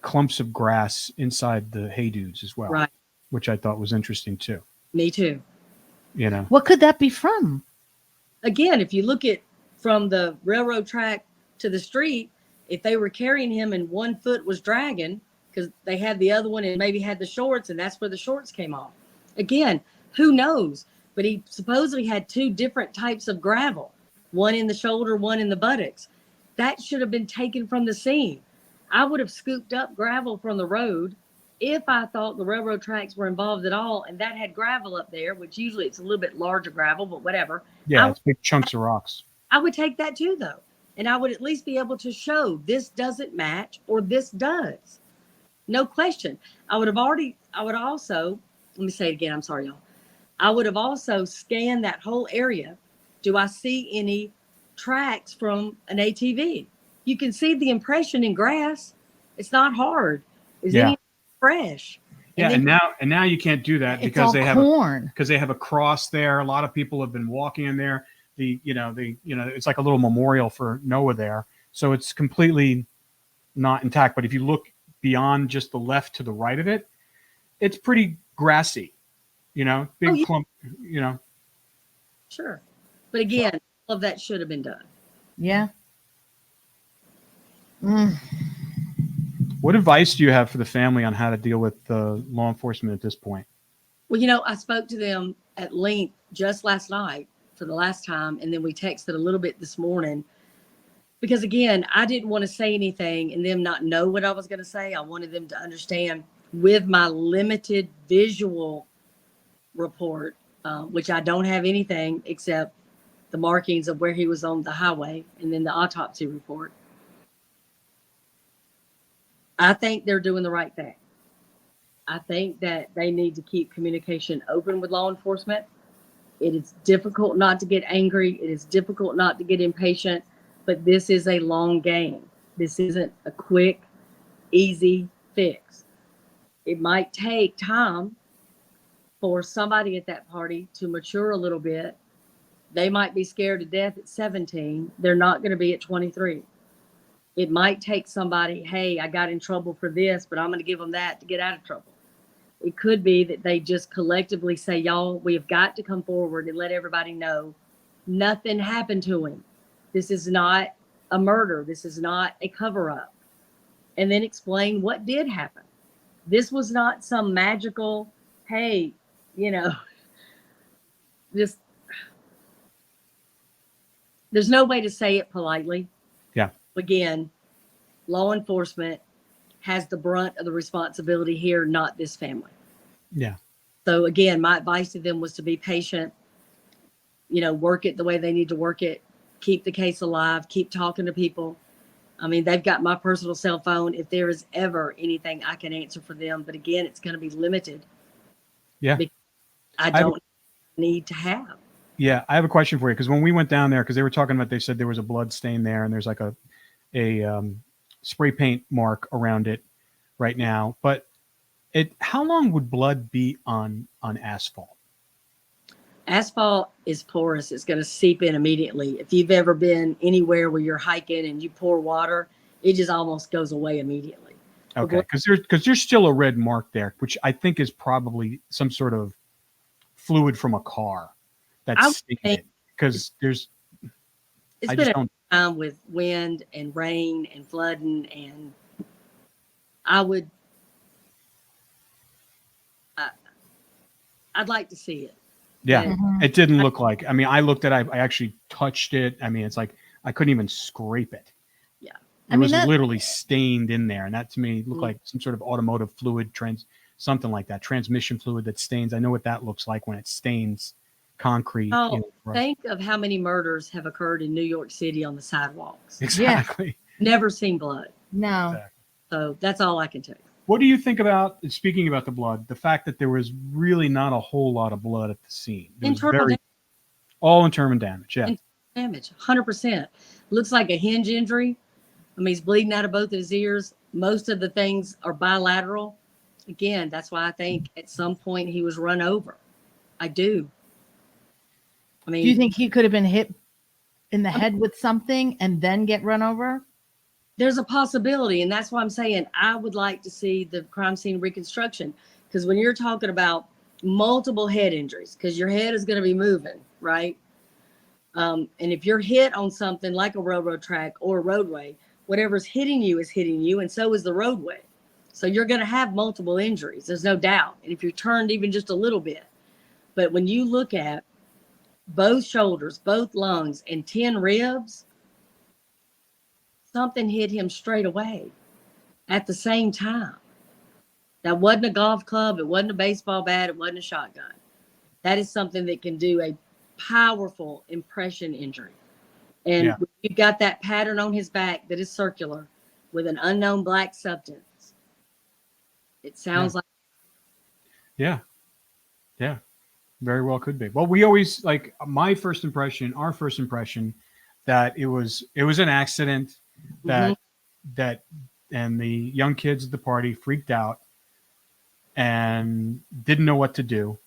clumps of grass inside the hay dudes as well. Right. Which I thought was interesting too. Me too. What could that be from? Again, if you look at from the railroad track to the street, if they were carrying him and one foot was dragging because they had the other one and maybe had the shorts and that's where the shorts came off. Again, who knows? But he supposedly had 2 different types of gravel, one in the shoulder, one in the buttocks. That should have been taken from the scene. I would have scooped up gravel from the road if I thought the railroad tracks were involved at all and that had gravel up there, which usually it's a little bit larger gravel, but whatever. Yeah, it's big chunks of rocks. I would take that too, though. And I would at least be able to show this doesn't match or this does. No question. I would also, let me say it again. I'm sorry, y'all. I would have also scanned that whole area. Do I see any tracks from an ATV? You can see the impression in grass. It's not hard. Is any fresh? Yeah, and now you can't do that because they have a cross there. A lot of people have been walking in there. It's like a little memorial for Noah there. So it's completely not intact. But if you look beyond just the left to the right of it, it's pretty grassy. Big clump, Sure. But again, all of that should have been done. Yeah. What advice do you have for the family on how to deal with law enforcement at this point? Well, I spoke to them at length just last night for the last time, and then we texted a little bit this morning because, again, I didn't want to say anything and them not know what I was going to say. I wanted them to understand with my limited visual report, which I don't have anything except the markings of where he was on the highway and then the autopsy report. I think they're doing the right thing. I think that they need to keep communication open with law enforcement. It is difficult not to get angry. It is difficult not to get impatient, but this is a long game. This isn't a quick, easy fix. It might take time for somebody at that party to mature a little bit, They might be scared to death at 17. They're not going to be at 23. It might take somebody, hey, I got in trouble for this, but I'm going to give them that to get out of trouble. It could be that they just collectively say, y'all, we have got to come forward and let everybody know nothing happened to him. This is not a murder. This is not a cover-up. And then explain what did happen. This was not some magical, hey, just, there's no way to say it politely. Yeah. Again, law enforcement has the brunt of the responsibility here, not this family. Yeah. So again, my advice to them was to be patient, work it the way they need to work it, keep the case alive, keep talking to people. I mean, they've got my personal cell phone. If there is ever anything I can answer for them, but again, it's going to be limited. Yeah. I don't need to have. Yeah. I have a question for you. Cause when we went down there, cause they were talking about, they said there was a blood stain there and there's like a spray paint mark around it right now, but how long would blood be on asphalt? Asphalt is porous. It's going to seep in immediately. If you've ever been anywhere where you're hiking and you pour water, it just almost goes away immediately. Okay. Cause there's still a red mark there, which I think is probably some sort of fluid from a car that's stained it. Cause it's been a time with wind and rain and flooding, and I'd like to see it. Yeah, It didn't look like. I mean, I looked at it. I actually touched it. I mean, it's like I couldn't even scrape it. Yeah, It was literally stained in there, and that to me looked like some sort of automotive fluid, something like that, transmission fluid that stains. I know what that looks like when it stains concrete. Oh, think of how many murders have occurred in New York City on the sidewalks. Exactly. Yeah. Never seen blood. No. Exactly. So that's all I can tell you. What do you think about, speaking about the blood, the fact that there was really not a whole lot of blood at the scene? All internal damage, yeah. Damage, 100%. Looks like a hinge injury. I mean, he's bleeding out of both of his ears. Most of the things are bilateral. Again, that's why I think at some point he was run over. I do. I mean, do you think he could have been hit in the head with something and then get run over? There's a possibility, and that's why I'm saying I would like to see the crime scene reconstruction, because when you're talking about multiple head injuries, because your head is going to be moving, right? And if you're hit on something like a railroad track or a roadway, whatever's hitting you is hitting you, and so is the roadway. So you're going to have multiple injuries. There's no doubt. And if you're turned even just a little bit, but when you look at both shoulders, both lungs, and 10 ribs, something hit him straight away at the same time. That wasn't a golf club. It wasn't a baseball bat. It wasn't a shotgun. That is something that can do a powerful impression injury. And you've got that pattern on his back that is circular with an unknown black substance. It sounds like. Yeah. Yeah. Very well could be. Well, we always, like, our first impression that it was an accident, that and the young kids at the party freaked out and didn't know what to do.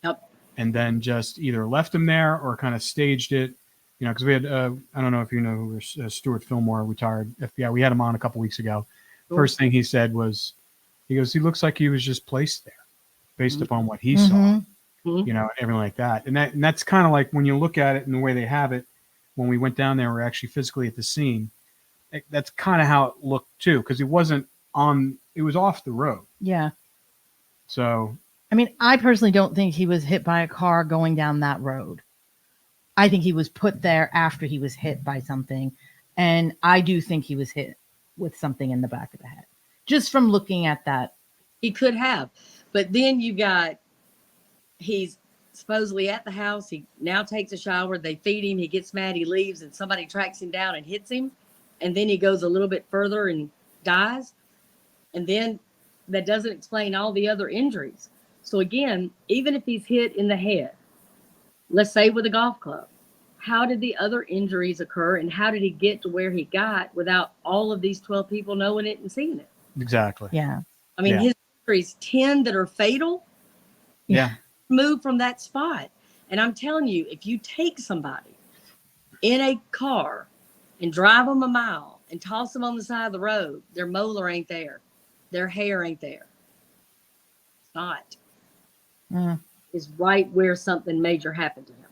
Yep. And then just either left him there or kind of staged it, because we had, I don't know if you know who Stuart Fillmore, retired FBI. We had him on a couple weeks ago. Sure. First thing he said was, he goes, he looks like he was just placed there based upon what he saw, everything like that. And that's kind of like when you look at it and the way they have it, when we went down there, we're actually physically at the scene. That's kind of how it looked too, because it was off the road. Yeah. So, I mean, I personally don't think he was hit by a car going down that road. I think he was put there after he was hit by something. And I do think he was hit with something in the back of the head, just from looking at that. He could have, but then he's supposedly at the house. He now takes a shower. They feed him. He gets mad. He leaves, and somebody tracks him down and hits him. And then he goes a little bit further and dies. And then that doesn't explain all the other injuries. So again, even if he's hit in the head, let's say with a golf club, how did the other injuries occur, and how did he get to where he got without all of these 12 people knowing it and seeing it? Exactly. Yeah. I mean, his injuries, 10 that are fatal, yeah, moved from that spot. And I'm telling you, if you take somebody in a car and drive them a mile and toss them on the side of the road, their molar ain't there. Their hair ain't there. It's not. It's right where something major happened to him.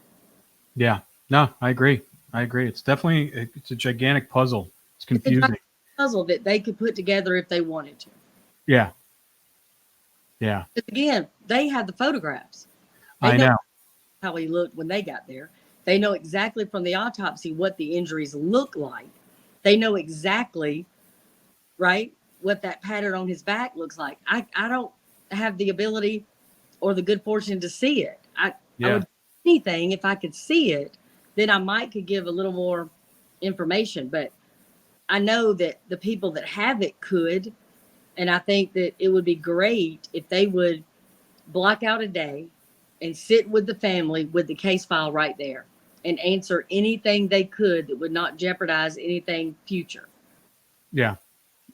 Yeah. No, I agree. It's definitely, it's a gigantic puzzle. It's confusing. It's a puzzle that they could put together if they wanted to. Yeah. Yeah. But again, they had the photographs. I know how he looked when they got there. They know exactly from the autopsy what the injuries look like. They know exactly, right, what that pattern on his back looks like. I don't have the ability or the good fortune to see it. I would do anything if I could see it, then I might could give a little more information. But I know that the people that have it could, and I think that it would be great if they would block out a day and sit with the family with the case file right there and answer anything they could that would not jeopardize anything future. Yeah.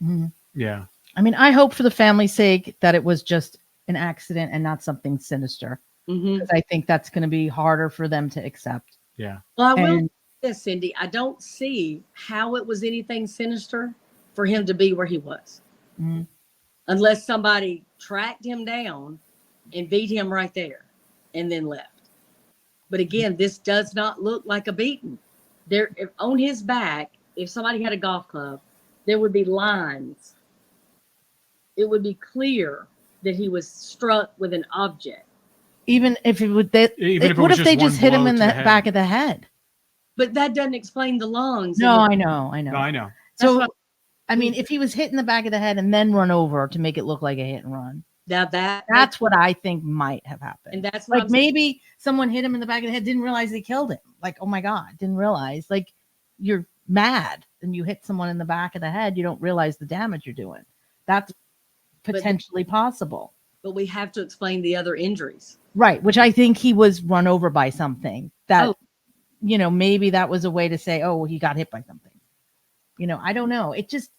Mm-hmm. Yeah. I mean, I hope for the family's sake that it was just an accident and not something sinister. Because I think that's going to be harder for them to accept. Yeah. Well, I will say this, Cindy. I don't see how it was anything sinister for him to be where he was. Mm-hmm. Unless somebody tracked him down and beat him right there and then left. But again, this does not look like a beating. There, on his back, if somebody had a golf club, there would be lines. It would be clear that he was struck with an object. Even if it would, what if they just hit him in the back of the head? But that doesn't explain the lungs. No, I know. No, I know. So, I mean, if he was hit in the back of the head and then run over to make it look like a hit and run, now that's what I think might have happened. And that's what like maybe someone hit him in the back of the head, didn't realize they killed him. Like, oh my God, didn't realize. Like, you're mad and you hit someone in the back of the head, you don't realize the damage you're doing. That's potentially possible. But we have to explain the other injuries. Right, which I think he was run over by something that, maybe that was a way to say, oh, he got hit by something. I don't know. It just,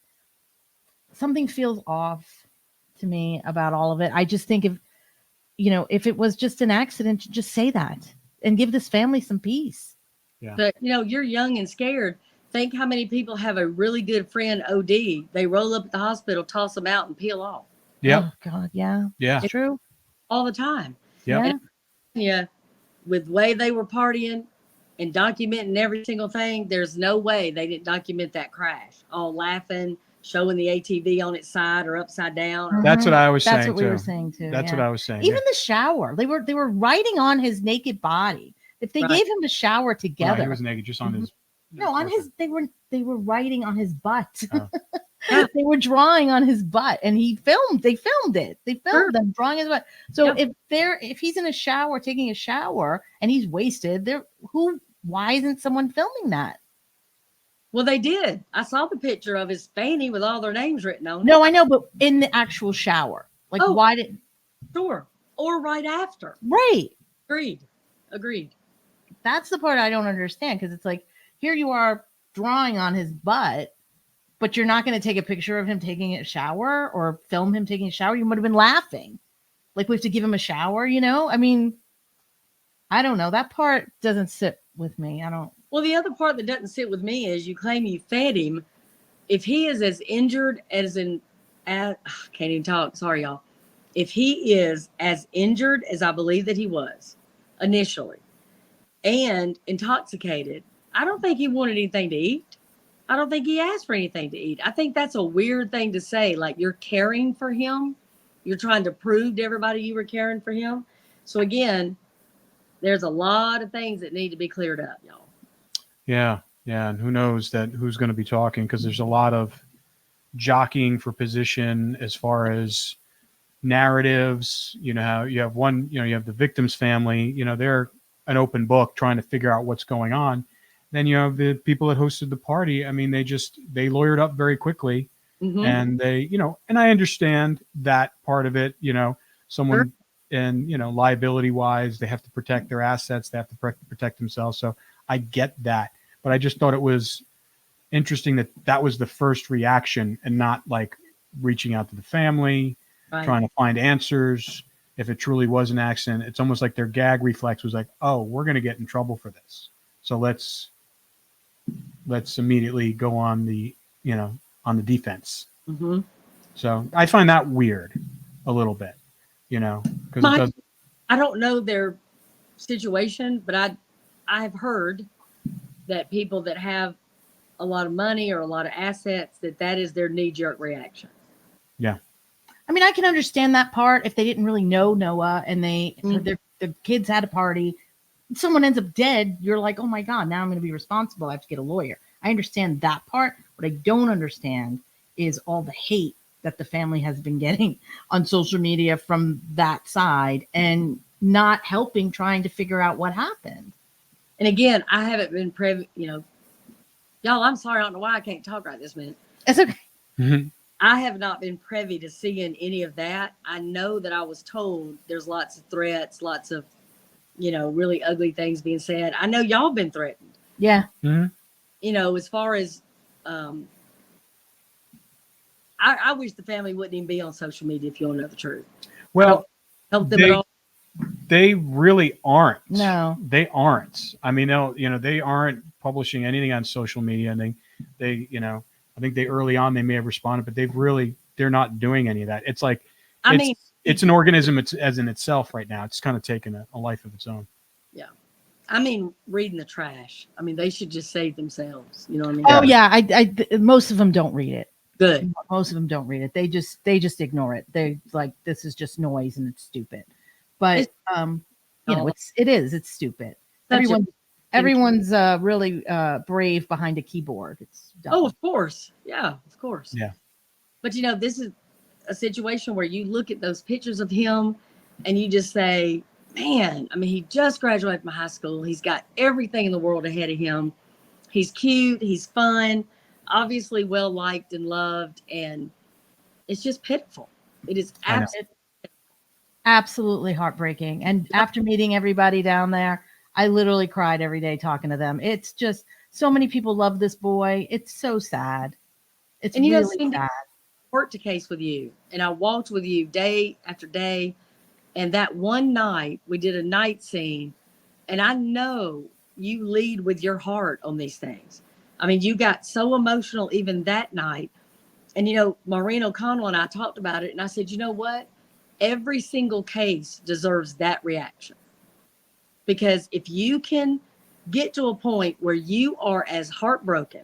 something feels off to me about all of it. I just think if it was just an accident, just say that and give this family some peace. Yeah. But, you're young and scared. Think how many people have a really good friend OD. They roll up at the hospital, toss them out and peel off. Yeah. Oh, God. Yeah. Yeah. It's true. All the time. Yep. Yeah. With the way they were partying and documenting every single thing, there's no way they didn't document that crash. All laughing, showing the ATV on its side or upside down. That's what I was saying. That's what we were saying too. That's what I was saying. Even the shower, they were writing on his naked body. If they gave him a shower together, no, he was naked, just on his. No, on his. They were writing on his butt. Oh. They were drawing on his butt, and they filmed it. They filmed them drawing his butt. So if he's in a shower, taking a shower, and he's wasted, why isn't someone filming that? Well, they did. I saw the picture of his fanny with all their names written on it. No, I know, but in the actual shower, why did? Sure, or right after. Right. Agreed. That's the part I don't understand, because it's like, here you are drawing on his butt, but you're not going to take a picture of him taking a shower or film him taking a shower. You would have been laughing. Like, we have to give him a shower, I mean, I don't know. That part doesn't sit with me. Well, the other part that doesn't sit with me is you claim you fed him. If he is as injured can't even talk. Sorry, y'all. If he is as injured as I believe that he was initially and intoxicated, I don't think he wanted anything to eat. I don't think he asked for anything to eat. I think that's a weird thing to say. Like, you're caring for him. You're trying to prove to everybody you were caring for him. So again, there's a lot of things that need to be cleared up, y'all. Yeah. Yeah. And who knows who's going to be talking, because there's a lot of jockeying for position as far as narratives. How you have you have the victim's family, they're an open book trying to figure out what's going on. Then you have the people that hosted the party. I mean, they lawyered up very quickly, and they, and I understand that part of it, someone and, liability wise, they have to protect their assets. They have to protect themselves. So I get that, but I just thought it was interesting that was the first reaction and not like reaching out to the family, trying to find answers. if it truly was an accident, it's almost like their gag reflex was like, oh, we're going to get in trouble for this. So let's immediately go on the, on the defense. Mm-hmm. So I find that weird a little bit, because I don't know their situation, but I have heard that people that have a lot of money or a lot of assets, that is their knee-jerk reaction. Yeah. I mean, I can understand that part if they didn't really know Noah and their kids had a party. Someone ends up dead. You're like, oh my God, now I'm going to be responsible. I have to get a lawyer. I understand that part. What I don't understand is all the hate that the family has been getting on social media from that side and not helping trying to figure out what happened. And again, I haven't been privy, y'all, I'm sorry. I don't know why I can't talk right this minute. It's okay. Mm-hmm. I have not been privy to seeing any of that. I know that I was told there's lots of threats, lots of, really ugly things being said. I know y'all been threatened. Yeah. Mm-hmm. As far as, I wish the family wouldn't even be on social media if you want to know the truth. Well, help them at all. They really aren't. No, they aren't. I mean, they aren't publishing anything on social media, and they, I think early on they may have responded, but they're not doing any of that. It's like, it's an organism as in itself right now. It's kind of taken a life of its own. Yeah. I mean, reading the trash. I mean, they should just save themselves. You know what I mean? Oh yeah. I most of them don't read it. Good. Most of them don't read it. They just ignore it. They like, this is just noise and it's stupid. But it's stupid. Everyone's really brave behind a keyboard. It's dumb. Oh, of course. Yeah, of course. Yeah. But this is a situation where you look at those pictures of him and you just say, man, I mean, he just graduated from high school. He's got everything in the world ahead of him. He's cute. He's fun, obviously well-liked and loved. And it's just pitiful. It is absolutely heartbreaking. And after meeting everybody down there, I literally cried every day talking to them. It's just so many people love this boy. It's so sad. It's really sad. Worked a case with you, and I walked with you day after day. And that one night we did a night scene, and I know you lead with your heart on these things. I mean, you got so emotional even that night. And Maureen O'Connell and I talked about it, and I said, you know what? Every single case deserves that reaction. Because if you can get to a point where you are as heartbroken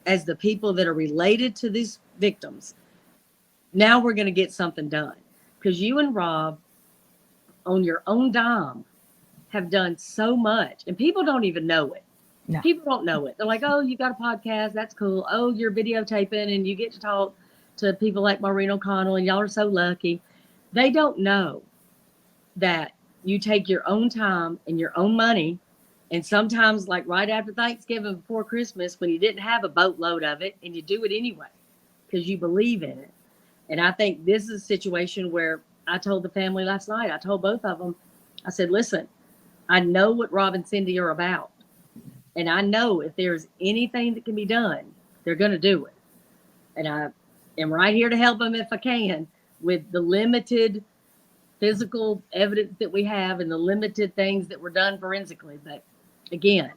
as the people that are related to these victims, now we're going to get something done. Because you and Rob, on your own dime, have done so much. And people don't even know it. No. People don't know it. They're like, oh, you got a podcast. That's cool. Oh, you're videotaping and you get to talk to people like Maureen O'Connell and y'all are so lucky. They don't know that you take your own time and your own money. And sometimes, like right after Thanksgiving, before Christmas, when you didn't have a boatload of it, and you do it anyway because you believe in it. And I think this is a situation where I told the family last night, I told both of them, I said, listen, I know what Rob and Cindy are about. And I know if there's anything that can be done, they're going to do it. And I am right here to help them if I can with the limited physical evidence that we have and the limited things that were done forensically. But again,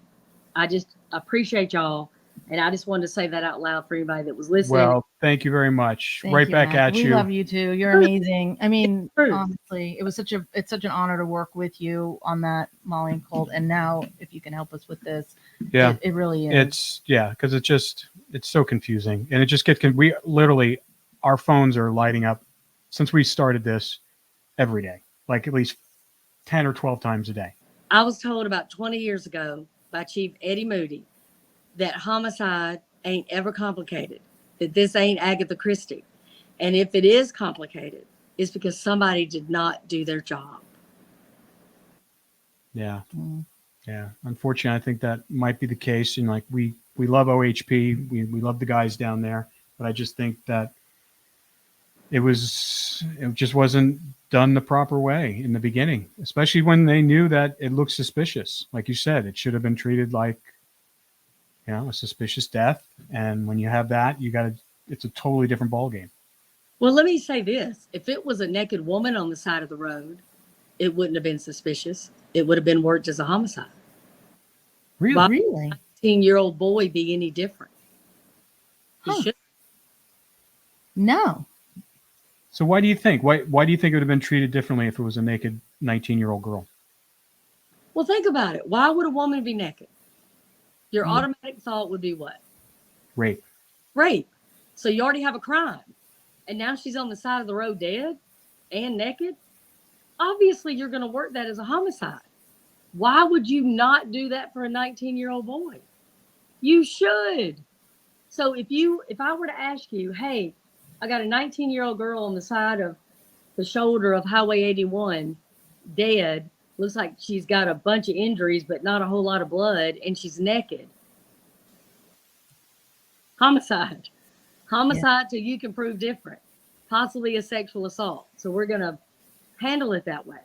I just appreciate y'all. And I just wanted to say that out loud for anybody that was listening. Well, thank you very much. Right back at you. We love you too. You're amazing. I mean, honestly, it's such an honor to work with you on that, Molly and Colt. And now if you can help us with this, it really is. Because it's so confusing. And it just we literally, our phones are lighting up since we started this every day, like at least 10 or 12 times a day. I was told about 20 years ago by Chief Eddie Moody that homicide ain't ever complicated, that this ain't Agatha Christie. And if it is complicated, it's because somebody did not do their job. Yeah. Yeah. Unfortunately, I think that might be the case. And like we love OHP. We love the guys down there, but I just think that it just wasn't done the proper way in the beginning, especially when they knew that it looked suspicious. Like you said, it should have been treated like, a suspicious death. And when you have that, it's a totally different ballgame. Well, let me say this. If it was a naked woman on the side of the road, it wouldn't have been suspicious. It would have been worked as a homicide. Really? Why Really? would a 19-year-old boy be any different? He Huh. should. No. So why do you think? Why do you think it would have been treated differently if it was a naked 19-year-old girl? Well, think about it. Why would a woman be naked? Your automatic thought would be what? Rape. Rape. So you already have a crime. And now she's on the side of the road dead and naked. Obviously, you're going to work that as a homicide. Why would you not do that for a 19-year-old boy? You should. So if I were to ask you, hey, I got a 19-year-old girl on the side of the shoulder of Highway 81, dead, looks like she's got a bunch of injuries, but not a whole lot of blood, and she's naked. Homicide. Homicide till you can prove different. Possibly a sexual assault. So we're going to handle it that way.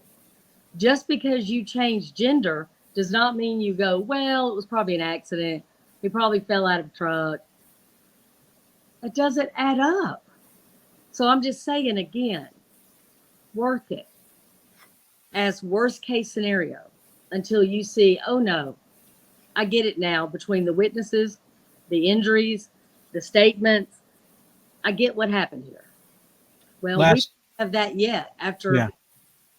Just because you change gender does not mean you go, well, it was probably an accident. He probably fell out of a truck. It doesn't add up. So I'm just saying again, work it as worst case scenario until you see, oh no, I get it now between the witnesses, the injuries, the statements. I get what happened here. Well, we don't have that yet after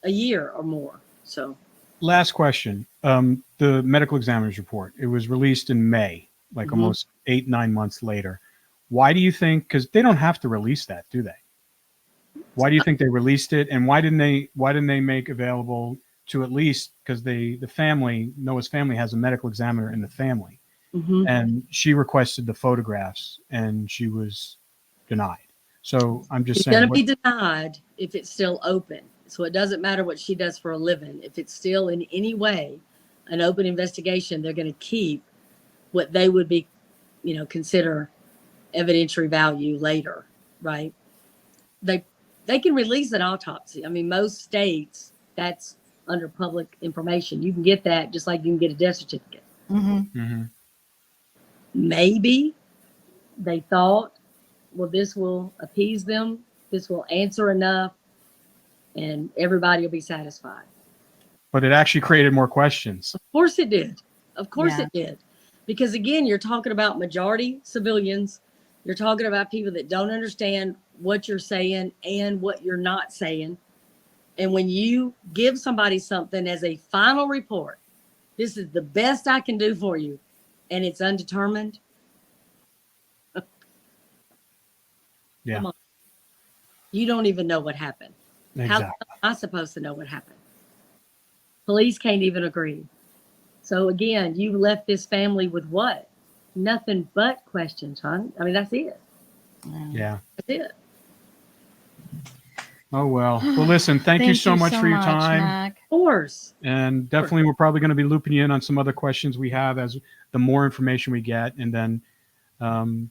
a year or more. So last question. The medical examiner's report, it was released in May, like almost 8-9 months later. Why do you think, because they don't have to release that, do they? Why do you think they released it? And why didn't they make available to at least, because Noah's family has a medical examiner in the family. And she requested the photographs and she was denied. So I'm just saying. It's going to be denied if it's still open. So it doesn't matter what she does for a living. If it's still in any way an open investigation, they're going to keep what they would be, consider evidentiary value later, right? They can release an autopsy. I mean, most states, that's under public information. You can get that just like you can get a death certificate. Maybe they thought, well, this will appease them. This will answer enough and everybody will be satisfied. But it actually created more questions. Of course it did. Of course it did. Because again, you're talking about majority civilians. You're talking about people that don't understand what you're saying and what you're not saying. And when you give somebody something as a final report, this is the best I can do for you, and it's undetermined. Come on. You don't even know what happened. Exactly. How am I supposed to know what happened? Police can't even agree. So again, you left this family with what? Nothing but questions, huh? I mean, that's it. Yeah. That's it. Oh, well. Well, listen, thank you so much for your time. Mac. Of course. And definitely, we're probably going to be looping you in on some other questions we have as the more information we get. And then,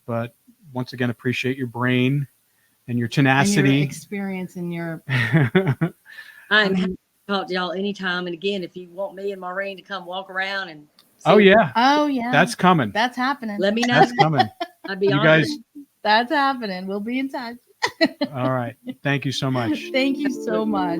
but once again, appreciate your brain and your tenacity. And your experience and your... I'm happy to talk to y'all anytime. And again, if you want me and Maureen to come walk around and see, Oh, yeah. That's coming. That's happening. let me know. That's coming. I'd be You honored. guys. That's happening. We'll be in touch. All right. Thank you so much. Thank you so much.